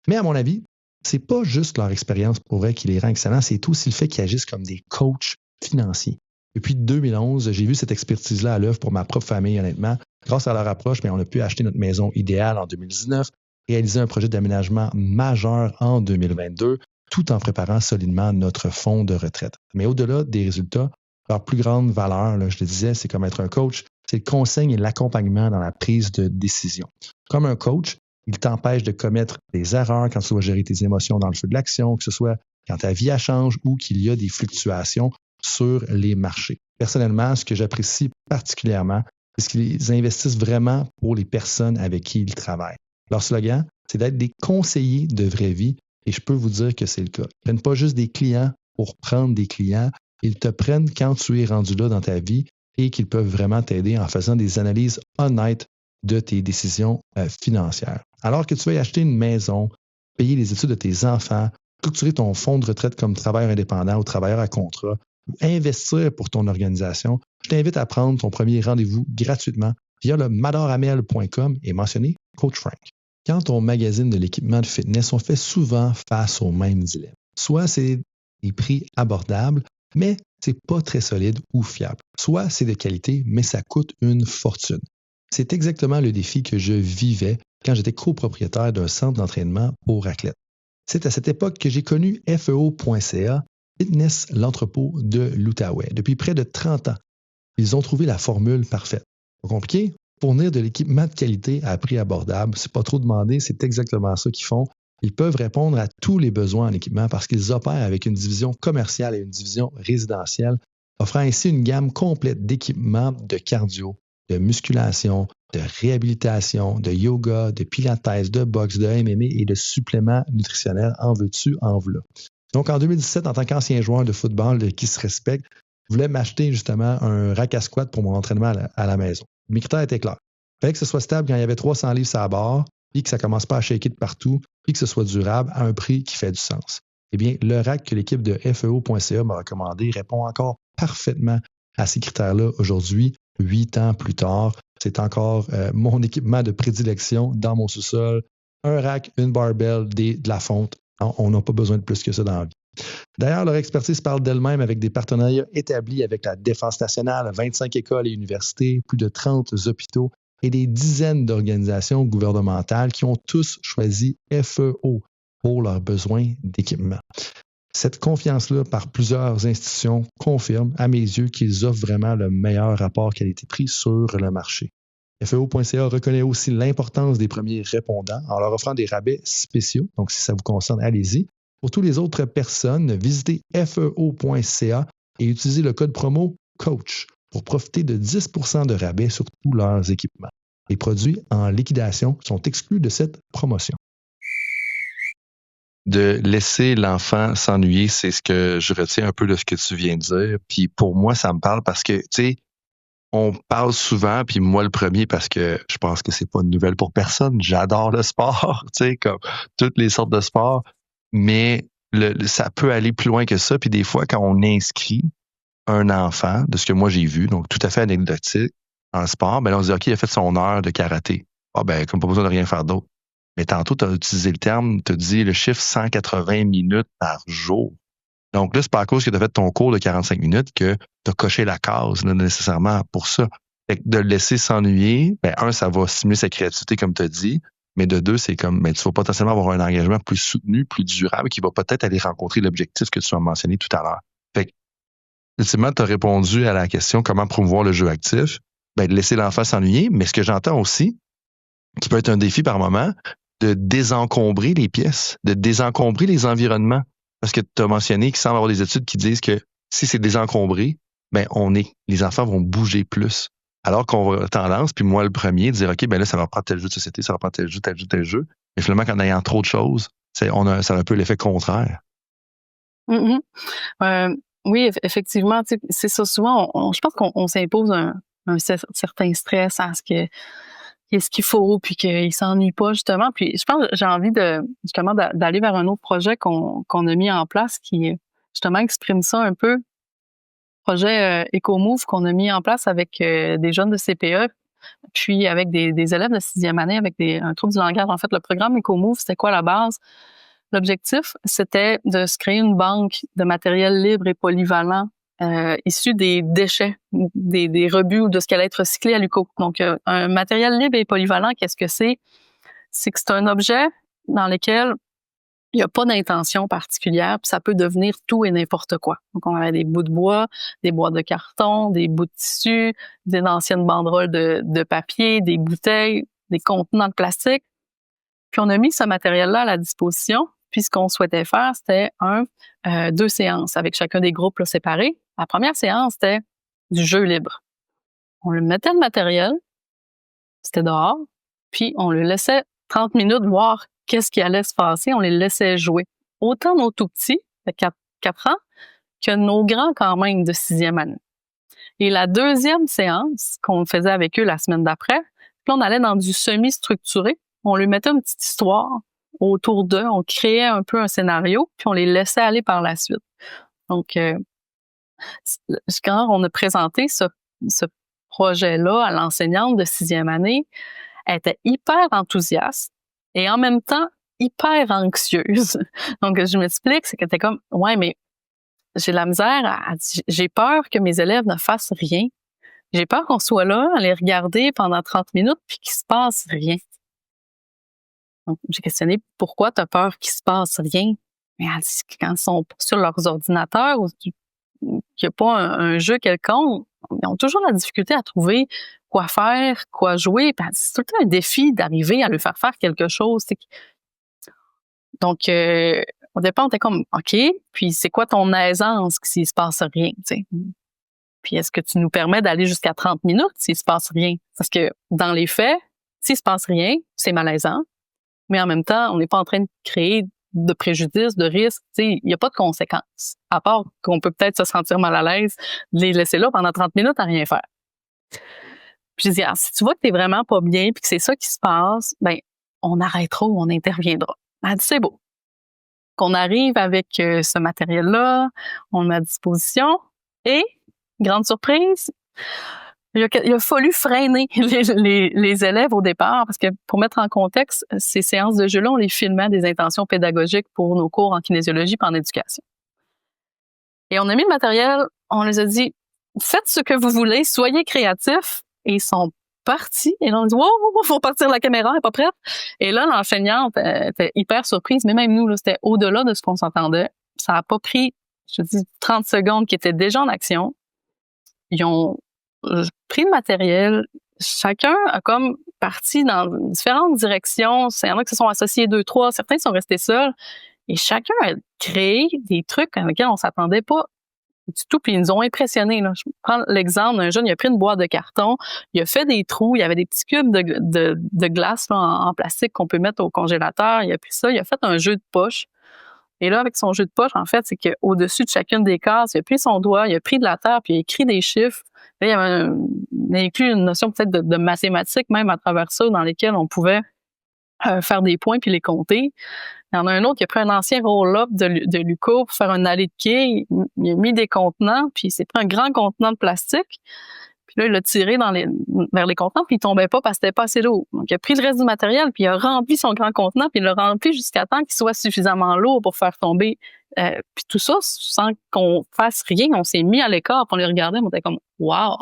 Mais à mon avis, c'est pas juste leur expérience pour vrai qui les rend excellents, c'est aussi le fait qu'ils agissent comme des coachs financiers. Depuis 2011, j'ai vu cette expertise-là à l'œuvre pour ma propre famille, honnêtement. Grâce à leur approche, on a pu acheter notre maison idéale en 2019, réaliser un projet d'aménagement majeur en 2022, tout en préparant solidement notre fonds de retraite. Mais au-delà des résultats, leur plus grande valeur, là, je le disais, c'est comme être un coach, c'est le conseil et l'accompagnement dans la prise de décision. Comme un coach, il t'empêche de commettre des erreurs quand tu dois gérer tes émotions dans le feu de l'action, que ce soit quand ta vie change ou qu'il y a des fluctuations sur les marchés. Personnellement, ce que j'apprécie particulièrement, c'est qu'ils investissent vraiment pour les personnes avec qui ils travaillent. Leur slogan, c'est d'être des conseillers de vraie vie et je peux vous dire que c'est le cas. Ils ne prennent pas juste des clients pour prendre des clients, ils te prennent quand tu es rendu là dans ta vie et qu'ils peuvent vraiment t'aider en faisant des analyses honnêtes de tes décisions financières. Alors que tu vas acheter une maison, payer les études de tes enfants, structurer ton fonds de retraite comme travailleur indépendant ou travailleur à contrat, ou investir pour ton organisation, je t'invite à prendre ton premier rendez-vous gratuitement via le madorhamel.com et mentionner Coach Frank. Quand on magasine de l'équipement de fitness, on fait souvent face au même dilemme. Soit c'est des prix abordables, mais c'est pas très solide ou fiable. Soit c'est de qualité, mais ça coûte une fortune. C'est exactement le défi que je vivais quand j'étais copropriétaire d'un centre d'entraînement pour athlètes. C'est à cette époque que j'ai connu FEO.ca, Fitness l'entrepôt de l'Outaouais. Depuis près de 30 ans, ils ont trouvé la formule parfaite. Pas compliqué? Fournir de l'équipement de qualité à prix abordable, c'est pas trop demandé, c'est exactement ça qu'ils font. Ils peuvent répondre à tous les besoins en équipement parce qu'ils opèrent avec une division commerciale et une division résidentielle, offrant ainsi une gamme complète d'équipements de cardio, de musculation, de réhabilitation, de yoga, de pilates, de boxe, de MMA et de suppléments nutritionnels en veux-tu, en v'là. Donc, en 2017, en tant qu'ancien joueur de football qui se respecte, je voulais m'acheter justement un rack à squat pour mon entraînement à la maison. Mes critères étaient clairs. Il fallait que ce soit stable quand il y avait 300 livres sur la barre, puis que ça ne commence pas à shaker de partout, puis que ce soit durable à un prix qui fait du sens. Eh bien, le rack que l'équipe de FEO.ca m'a recommandé répond encore parfaitement à ces critères-là aujourd'hui, 8 ans plus tard. c'est encore mon équipement de prédilection dans mon sous-sol. Un rack, une barbell, de la fonte. On n'a pas besoin de plus que ça dans la vie. D'ailleurs, leur expertise parle d'elle-même avec des partenariats établis avec la Défense nationale, 25 écoles et universités, plus de 30 hôpitaux et des dizaines d'organisations gouvernementales qui ont tous choisi FEO pour leurs besoins d'équipement. Cette confiance-là par plusieurs institutions confirme, à mes yeux, qu'ils offrent vraiment le meilleur rapport qualité-prix sur le marché. FEO.ca reconnaît aussi l'importance des premiers répondants en leur offrant des rabais spéciaux. Donc, si ça vous concerne, allez-y. Pour toutes les autres personnes, visitez FEO.ca et utilisez le code promo COACH pour profiter de 10 % de rabais sur tous leurs équipements. Les produits en liquidation sont exclus de cette promotion. De laisser l'enfant s'ennuyer, c'est ce que je retiens un peu de ce que tu viens de dire. Puis pour moi, ça me parle parce que, tu sais, on parle souvent, puis moi le premier, parce que je pense que c'est pas une nouvelle pour personne. J'adore le sport, tu sais, comme toutes les sortes de sports, mais ça peut aller plus loin que ça. Puis des fois, quand on inscrit un enfant, de ce que moi j'ai vu, donc tout à fait anecdotique, en sport, ben là, on se dit, OK, il a fait son heure de karaté. Ah ben, comme pas besoin de rien faire d'autre. Mais tantôt, tu as utilisé le terme, tu as dit le chiffre 180 minutes par jour. Donc là, c'est pas à cause que tu as fait ton cours de 45 minutes que tu as coché la case là, nécessairement pour ça. Fait que de le laisser s'ennuyer, ben un, ça va stimuler sa créativité, comme tu as dit, mais de deux, c'est comme, ben, tu vas potentiellement avoir un engagement plus soutenu, plus durable, qui va peut-être aller rencontrer l'objectif que tu as mentionné tout à l'heure. Fait que, ultimement, tu as répondu à la question comment promouvoir le jeu actif, ben, de laisser l'enfant s'ennuyer, mais ce que j'entends aussi, qui peut être un défi par moment, de désencombrer les pièces, de désencombrer les environnements. Parce que tu as mentionné qu'il semble avoir des études qui disent que si c'est désencombré, ben les enfants vont bouger plus. Alors qu'on va tendance, puis moi le premier, de dire OK, ben là, ça leur prend tel jeu de société, ça leur prend tel jeu, tel jeu, tel jeu. Mais finalement, qu'en ayant trop de choses, ça a un peu l'effet contraire. Oui, effectivement, c'est ça. Souvent, je pense qu'on s'impose un certain stress à ce qu'il faut, puis qu'il s'ennuie pas, justement. Puis je pense que j'ai envie justement d'aller vers un autre projet qu'on a mis en place qui, justement, exprime ça un peu. Projet EcoMove qu'on a mis en place avec des jeunes de CPE, puis avec des élèves de 6e année avec un trouble du langage. En fait, le programme EcoMove, c'était quoi à la base? L'objectif, c'était de se créer une banque de matériel libre et polyvalent issu des déchets, des rebuts ou de ce qui allait être recyclé à l'UQO. Donc, un matériel libre et polyvalent, qu'est-ce que c'est? C'est que c'est un objet dans lequel il n'y a pas d'intention particulière, puis ça peut devenir tout et n'importe quoi. Donc, on avait des bouts de bois, des boîtes de carton, des bouts de tissu, des anciennes banderoles de papier, des bouteilles, des contenants de plastique. Puis, on a mis ce matériel-là à la disposition. Puis, ce qu'on souhaitait faire, c'était 2 séances avec chacun des groupes là, séparés. La première séance, c'était du jeu libre. On le mettait le matériel, c'était dehors, puis on le laissait 30 minutes voir qu'est-ce qui allait se passer. On les laissait jouer. Autant nos tout petits, de 4 ans, que nos grands quand même de 6e année. Et la deuxième séance qu'on faisait avec eux la semaine d'après, puis on allait dans du semi-structuré. On lui mettait une petite histoire autour d'eux, on créait un peu un scénario, puis on les laissait aller par la suite. Donc, quand on a présenté ce projet-là à l'enseignante de 6e année, elle était hyper enthousiaste et en même temps hyper anxieuse. Donc, je m'explique, c'est qu'elle était comme, ouais, mais j'ai de la misère, j'ai peur que mes élèves ne fassent rien. J'ai peur qu'on soit là, à les regarder pendant 30 minutes puis qu'il se passe rien. Donc, j'ai questionné pourquoi tu as peur qu'il se passe rien. Mais elle dit que quand ils sont sur leurs ordinateurs ou qu'il n'y a pas un jeu quelconque, ils ont toujours la difficulté à trouver quoi faire, quoi jouer. Puis c'est tout le temps un défi d'arriver à leur faire quelque chose. Donc, au départ, on était comme, OK, puis c'est quoi ton aisance s'il se passe rien, t'sais? Puis est-ce que tu nous permets d'aller jusqu'à 30 minutes s'il se passe rien? Parce que dans les faits, s'il se passe rien, c'est malaisant. Mais en même temps, on n'est pas en train de créer de préjudice, de risque. Il n'y a pas de conséquences. À part qu'on peut peut-être se sentir mal à l'aise de les laisser là pendant 30 minutes à rien faire. Puis je dis, si tu vois que tu n'es vraiment pas bien puis que c'est ça qui se passe, ben on arrêtera ou on interviendra. Elle dit, c'est beau. Qu'on arrive avec ce matériel-là, on le met à disposition et, grande surprise, il a fallu freiner les élèves au départ parce que pour mettre en contexte, ces séances de jeu-là, on les filmait à des intentions pédagogiques pour nos cours en kinésiologie et en éducation. Et on a mis le matériel, on les a dit, faites ce que vous voulez, soyez créatifs. Et ils sont partis. Et là, on dit, wow, faut partir la caméra, elle est pas prête. Et là, l'enseignante était hyper surprise, mais même nous, là, c'était au-delà de ce qu'on s'entendait. Ça a pas pris, je dis, 30 secondes qui étaient déjà en action. Ils ont pris le matériel. Chacun a comme parti dans différentes directions. Il y en a qui se sont associés 2-3, certains sont restés seuls. Et chacun a créé des trucs avec lesquels on s'attendait pas du tout, puis ils nous ont impressionnés. Là. Je prends l'exemple d'un jeune, il a pris une boîte de carton, il a fait des trous, il y avait des petits cubes de glace là, en plastique qu'on peut mettre au congélateur, il a pris ça, il a fait un jeu de poche. Et là, avec son jeu de poche, en fait, c'est qu'au-dessus de chacune des cases, il a pris son doigt, il a pris de la terre, puis il a écrit des chiffres. Là, il y avait inclus une notion peut-être de mathématiques même à travers ça, dans lesquelles on pouvait faire des points puis les compter. Il y en a un autre qui a pris un ancien roll-up de Luco pour faire un allée de quai. Il a mis des contenants, puis il s'est pris un grand contenant de plastique. Puis là, il l'a tiré vers les contenants, puis il tombait pas parce que c'était pas assez lourd. Donc, il a pris le reste du matériel, puis il a rempli son grand contenant, puis il l'a rempli jusqu'à temps qu'il soit suffisamment lourd pour faire tomber. Puis tout ça, sans qu'on fasse rien, on s'est mis à l'écart, puis on les regardait, on était comme « wow ».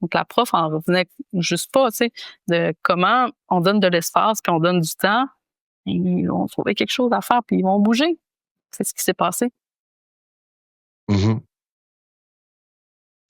Donc, la prof en revenait juste pas, tu sais, de comment on donne de l'espace, puis on donne du temps. Et ils vont trouver quelque chose à faire, puis ils vont bouger. C'est ce qui s'est passé. Mm-hmm.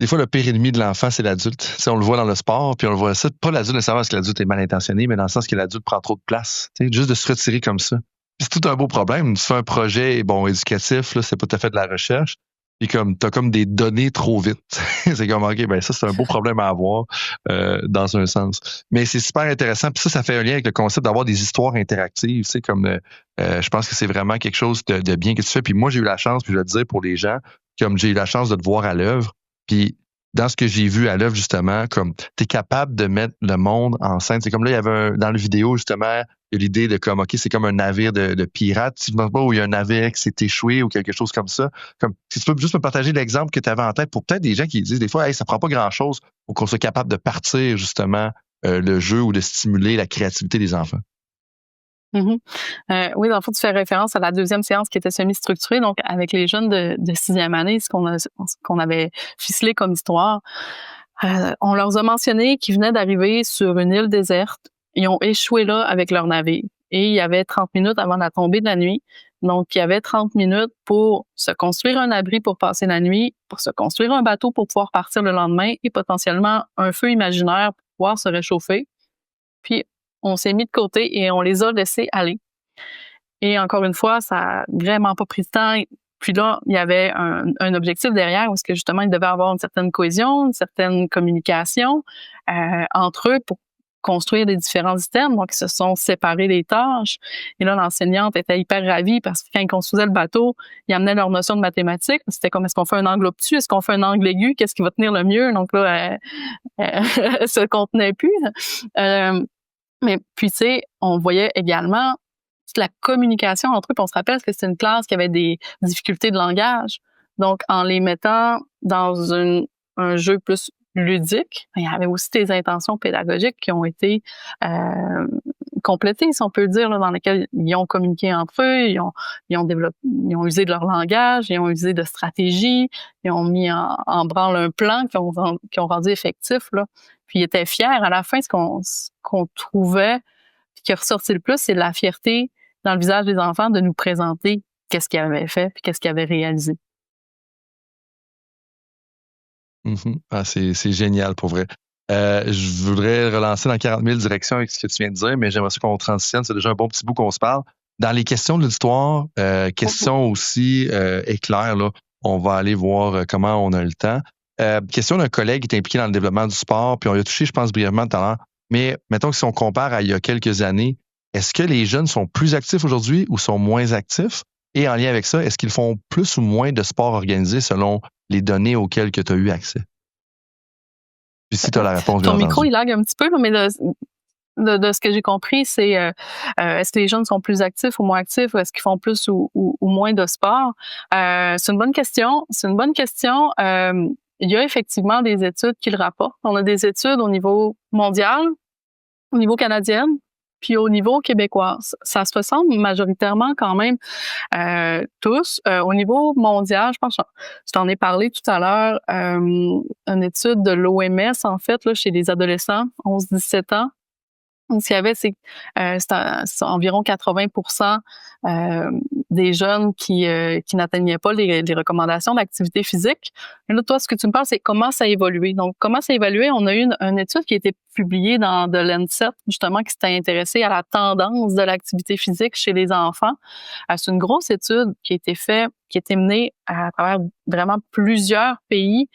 Des fois, le pire ennemi de l'enfant, c'est l'adulte. Tu sais, on le voit dans le sport, puis on le voit ça, pas l'adulte nécessairement parce que l'adulte est mal intentionné, mais dans le sens que l'adulte prend trop de place. Tu sais, juste de se retirer comme ça. Puis c'est tout un beau problème. Tu fais un projet, bon, éducatif, là, c'est pas tout à fait de la recherche. Puis comme t'as comme des données trop vite. C'est comme ok, ben ça c'est un beau problème à avoir dans un sens. Mais c'est super intéressant. Puis ça fait un lien avec le concept d'avoir des histoires interactives. Tu sais, comme je pense que c'est vraiment quelque chose de bien que tu fais. Puis moi j'ai eu la chance, puis je vais te dire pour les gens, comme j'ai eu la chance de te voir à l'œuvre. Puis dans ce que j'ai vu à l'œuvre justement, comme t'es capable de mettre le monde en scène. C'est comme là il y avait dans la vidéo justement. Il y a l'idée de comme, OK, c'est comme un navire de pirates. Tu ne penses pas où il y a un navire qui s'est échoué ou quelque chose comme ça. Comme, si tu peux juste me partager l'exemple que tu avais en tête pour peut-être des gens qui disent des fois, hey, ça prend pas grand-chose pour qu'on soit capable de partir justement le jeu ou de stimuler la créativité des enfants. Mm-hmm. Oui, dans le fond, tu fais référence à la deuxième séance qui était semi-structurée, donc avec les jeunes de 6e année, ce qu'on avait ficelé comme histoire. On leur a mentionné qu'ils venaient d'arriver sur une île déserte. Ils ont échoué là avec leur navire. Et il y avait 30 minutes avant la tombée de la nuit. Donc, il y avait 30 minutes pour se construire un abri pour passer la nuit, pour se construire un bateau pour pouvoir partir le lendemain et potentiellement un feu imaginaire pour pouvoir se réchauffer. Puis, on s'est mis de côté et on les a laissés aller. Et encore une fois, ça a vraiment pas pris de temps. Puis là, il y avait un objectif derrière parce que justement, il devait avoir une certaine cohésion, une certaine communication entre eux pour construire des différents items. Donc, ils se sont séparés les tâches. Et là, l'enseignante était hyper ravie parce que quand ils construisaient le bateau, ils amenaient leur notion de mathématiques. C'était comme, est-ce qu'on fait un angle obtus? Est-ce qu'on fait un angle aigu? Qu'est-ce qui va tenir le mieux? Donc là, elle se contenait plus. Mais puis, tu sais, on voyait également toute la communication entre eux. Puis on se rappelle que c'était une classe qui avait des difficultés de langage. Donc, en les mettant dans un jeu plus ludique, il y avait aussi des intentions pédagogiques qui ont été complétées, si on peut le dire, là, dans lesquelles ils ont communiqué entre eux, ils ont usé de leur langage, ils ont usé de stratégies, ils ont mis en branle un plan qui ont rendu effectif, là. Puis ils étaient fiers. À la fin, ce qu'on trouvait, puis qui est ressorti le plus, c'est la fierté dans le visage des enfants de nous présenter qu'est-ce qu'ils avaient fait puis qu'est-ce qu'ils avaient réalisé. Mm-hmm. Ah, c'est génial pour vrai. Je voudrais relancer dans 40 000 directions avec ce que tu viens de dire, mais j'aimerais ça qu'on transitionne. C'est déjà un bon petit bout qu'on se parle. Dans les questions de l'auditoire, questions aussi éclairs, là, on va aller voir comment on a le temps. Question d'un collègue qui est impliqué dans le développement du sport, puis on y a touché, je pense, brièvement tout à l'heure. Mais mettons que si on compare à il y a quelques années, est-ce que les jeunes sont plus actifs aujourd'hui ou sont moins actifs? Et en lien avec ça, est-ce qu'ils font plus ou moins de sport organisé selon les données auxquelles tu as eu accès? Puis si tu as la réponse, ton micro, il lag un petit peu, mais de ce que j'ai compris, c'est est-ce que les jeunes sont plus actifs ou moins actifs ou est-ce qu'ils font plus ou moins de sport? C'est une bonne question. il y a effectivement des études qui le rapportent. On a des études au niveau mondial, au niveau canadien, puis au niveau québécois. Ça se ressemble majoritairement quand même tous. Au niveau mondial, je pense que je t'en ai parlé tout à l'heure, une étude de l'OMS, en fait, là, chez les adolescents, 11-17 ans. Ce qu'il y avait, c'est environ 80% des jeunes qui n'atteignaient pas les recommandations d'activité physique. Et là, toi, ce que tu me parles, c'est comment ça a évolué. Donc, comment ça a évolué? On a eu une étude qui a été publiée dans The Lancet, justement, qui s'était intéressée à la tendance de l'activité physique chez les enfants. C'est une grosse étude qui a été faite, qui a été menée à travers vraiment plusieurs pays.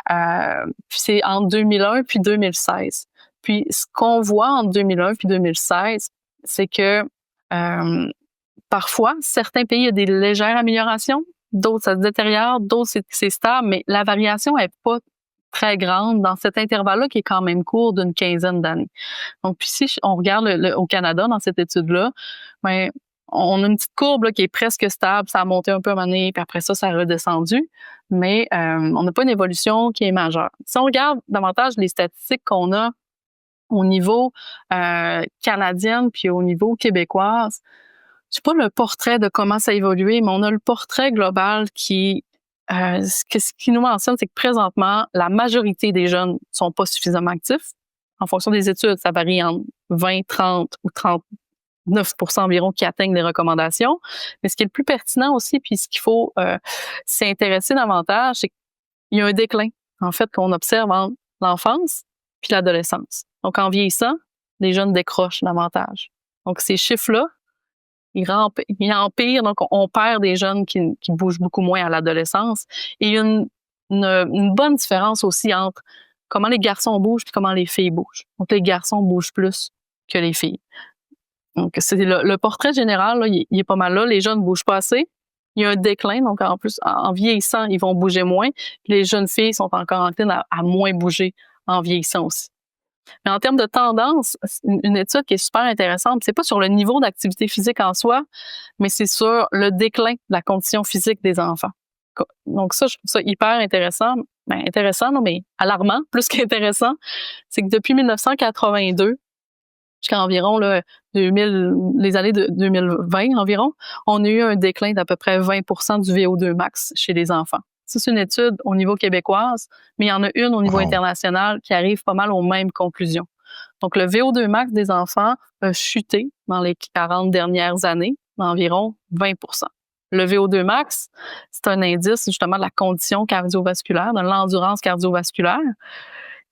Puis c'est en 2001 puis 2016. Puis ce qu'on voit entre 2001 puis 2016, c'est que parfois, certains pays, il y a des légères améliorations, d'autres, ça se détériore, d'autres, c'est stable, mais la variation est pas très grande dans cet intervalle-là qui est quand même court d'une quinzaine d'années. Donc, puis si on regarde au Canada, dans cette étude-là, ben, on a une petite courbe là, qui est presque stable, ça a monté un peu à un moment donné, puis après ça a redescendu, mais on n'a pas une évolution qui est majeure. Si on regarde davantage les statistiques qu'on a au niveau canadien puis au niveau québécoise, c'est pas le portrait de comment ça a évolué, mais on a le portrait global qui ce qui nous mentionne, c'est que présentement, la majorité des jeunes sont pas suffisamment actifs. En fonction des études, ça varie entre 20, 30 ou 39% environ qui atteignent les recommandations. Mais ce qui est le plus pertinent aussi, puis ce qu'il faut s'y intéresser davantage, c'est qu'il y a un déclin, en fait, qu'on observe entre l'enfance puis l'adolescence. Donc, en vieillissant, les jeunes décrochent davantage. Donc, ces chiffres-là, ils empirent, donc on perd des jeunes qui bougent beaucoup moins à l'adolescence. Et il y a une bonne différence aussi entre comment les garçons bougent et comment les filles bougent. Donc, les garçons bougent plus que les filles. Donc, c'est le portrait général, là, il est pas mal là. Les jeunes ne bougent pas assez. Il y a un déclin, donc en plus, en vieillissant, ils vont bouger moins. Les jeunes filles sont encore enclines à moins bouger en vieillissant aussi. Mais en termes de tendance, une étude qui est super intéressante, c'est pas sur le niveau d'activité physique en soi, mais c'est sur le déclin de la condition physique des enfants. Donc ça, je trouve ça hyper intéressant. Ben, intéressant, non, mais alarmant, plus qu'intéressant. C'est que depuis 1982 jusqu'à environ là, les années de 2020 environ, on a eu un déclin d'à peu près 20% du VO2 max chez les enfants. Ça, c'est une étude au niveau québécoise, mais il y en a une au niveau international qui arrive pas mal aux mêmes conclusions. Donc, le VO2 max des enfants a chuté dans les 40 dernières années d'environ 20%. Le VO2 max, c'est un indice justement de la condition cardiovasculaire, de l'endurance cardiovasculaire,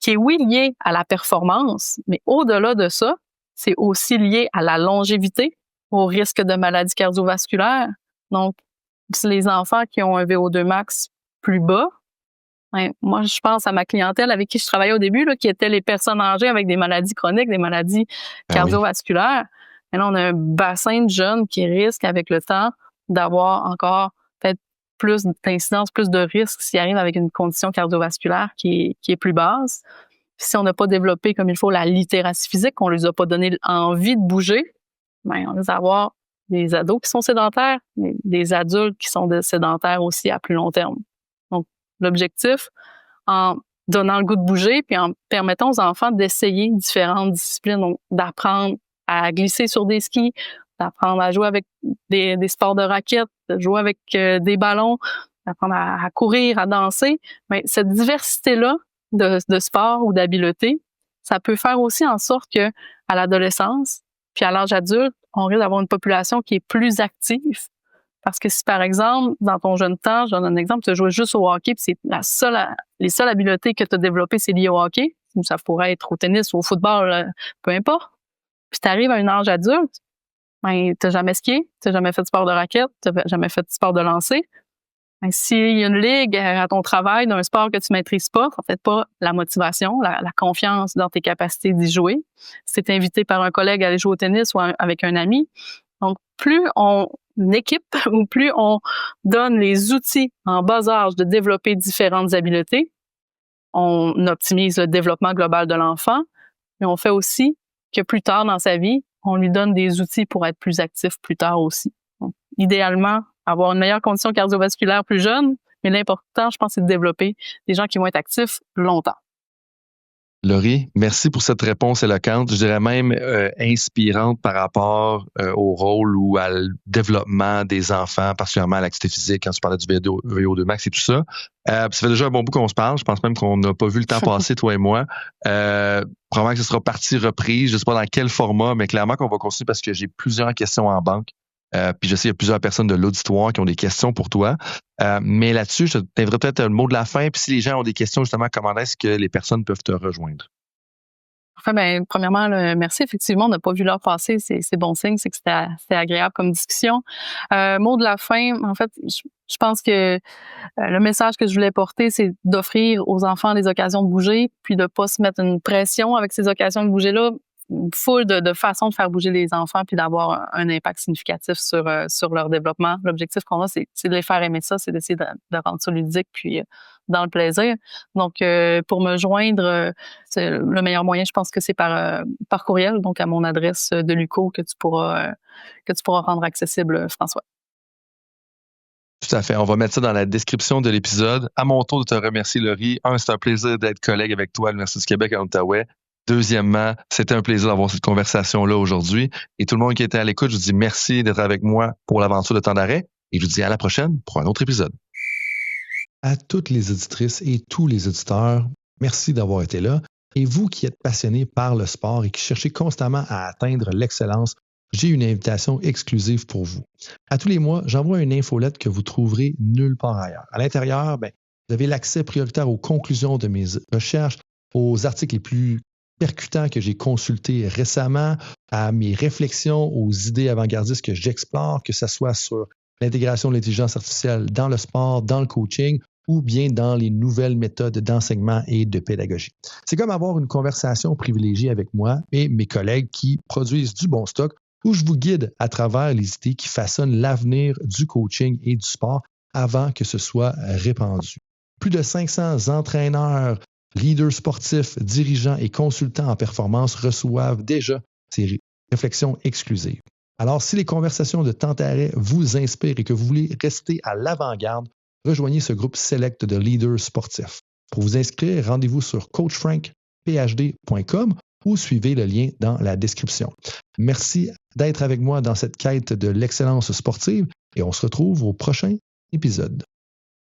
qui est oui lié à la performance, mais au-delà de ça, c'est aussi lié à la longévité, au risque de maladies cardiovasculaires. Donc, les enfants qui ont un VO2 max plus bas, hein, moi, je pense à ma clientèle avec qui je travaillais au début, là, qui étaient les personnes âgées avec des maladies chroniques, des maladies cardiovasculaires. Et là, on a un bassin de jeunes qui risquent avec le temps d'avoir encore peut-être plus d'incidence, plus de risques s'ils arrivent avec une condition cardiovasculaire qui est plus basse. Puis si on n'a pas développé comme il faut la littératie physique, qu'on ne leur a pas donné envie de bouger, ben, on risque d'avoir des ados qui sont sédentaires, mais des adultes qui sont sédentaires aussi à plus long terme. Donc, l'objectif, en donnant le goût de bouger, puis en permettant aux enfants d'essayer différentes disciplines, donc d'apprendre à glisser sur des skis, d'apprendre à jouer avec des sports de raquettes, de jouer avec des ballons, d'apprendre à courir, à danser. Mais cette diversité-là de sports ou d'habiletés, ça peut faire aussi en sorte que à l'adolescence, puis à l'âge adulte, on risque d'avoir une population qui est plus active. Parce que si, par exemple, dans ton jeune temps, je donne un exemple, tu as joué juste au hockey, puis c'est les seules habiletés que tu as développées, c'est lié au hockey, ou ça pourrait être au tennis ou au football, peu importe. Puis tu arrives à un âge adulte, ben, tu n'as jamais skié, tu n'as jamais fait de sport de raquette, tu n'as jamais fait de sport de lancer. Ben, s'il y a une ligue à ton travail d'un sport que tu maîtrises pas, ça fait pas la motivation, la confiance dans tes capacités d'y jouer. Si tu es invité par un collègue à aller jouer au tennis ou avec un ami. Donc, plus on équipe ou plus on donne les outils en bas âge de développer différentes habiletés, on optimise le développement global de l'enfant, mais on fait aussi que plus tard dans sa vie, on lui donne des outils pour être plus actif plus tard aussi. Donc, idéalement, avoir une meilleure condition cardiovasculaire plus jeune, Mais l'important, je pense, c'est de développer des gens qui vont être actifs longtemps. Laurie, merci pour cette réponse éloquente, je dirais même inspirante par rapport au rôle ou au développement des enfants, particulièrement à l'activité physique, quand tu parlais du VO2 max et tout ça. Ça fait déjà un bon bout qu'on se parle. Je pense même qu'on n'a pas vu le temps passer, toi et moi. Probablement que ce sera partie reprise. Je ne sais pas dans quel format, mais clairement qu'on va continuer parce que j'ai plusieurs questions en banque. Puis je sais qu'il y a plusieurs personnes de l'auditoire qui ont des questions pour toi. Mais là-dessus, je t'inviterai peut-être le mot de la fin. Puis si les gens ont des questions, justement, comment est-ce que les personnes peuvent te rejoindre? Enfin, premièrement, merci. Effectivement, on n'a pas vu l'heure passer. C'est bon signe. C'est que c'était agréable comme discussion. Mot de la fin, en fait, je pense que le message que je voulais porter, c'est d'offrir aux enfants des occasions de bouger, puis de pas se mettre une pression avec ces occasions de bouger-là. Full de façons de faire bouger les enfants puis d'avoir un impact significatif sur leur développement. L'objectif qu'on a, c'est de les faire aimer ça, c'est d'essayer de rendre ça ludique puis dans le plaisir. Donc, pour me joindre, le meilleur moyen, je pense que c'est par courriel, donc à mon adresse de Luco que tu pourras rendre accessible, François. Tout à fait. On va mettre ça dans la description de l'épisode. À mon tour de te remercier, Laurie. C'est un plaisir d'être collègue avec toi à l'Université du Québec à Outaouais. Deuxièmement, c'était un plaisir d'avoir cette conversation-là aujourd'hui. Et tout le monde qui était à l'écoute, je vous dis merci d'être avec moi pour l'aventure de Temps d'arrêt. Et je vous dis à la prochaine pour un autre épisode. À toutes les auditrices et tous les auditeurs, merci d'avoir été là. Et vous qui êtes passionnés par le sport et qui cherchez constamment à atteindre l'excellence, j'ai une invitation exclusive pour vous. À tous les mois, j'envoie une infolette que vous trouverez nulle part ailleurs. À l'intérieur, vous avez l'accès prioritaire aux conclusions de mes recherches, aux articles les plus percutants que j'ai consultés récemment, à mes réflexions, aux idées avant-gardistes que j'explore, que ce soit sur l'intégration de l'intelligence artificielle dans le sport, dans le coaching ou bien dans les nouvelles méthodes d'enseignement et de pédagogie. C'est comme avoir une conversation privilégiée avec moi et mes collègues qui produisent du bon stock où je vous guide à travers les idées qui façonnent l'avenir du coaching et du sport avant que ce soit répandu. Plus de 500 entraîneurs, leaders sportifs, dirigeants et consultants en performance reçoivent déjà ces réflexions exclusives. Alors, si les conversations de Temps d'arrêt vous inspirent et que vous voulez rester à l'avant-garde, rejoignez ce groupe select de leaders sportifs. Pour vous inscrire, rendez-vous sur coachfrankphd.com ou suivez le lien dans la description. Merci d'être avec moi dans cette quête de l'excellence sportive et on se retrouve au prochain épisode.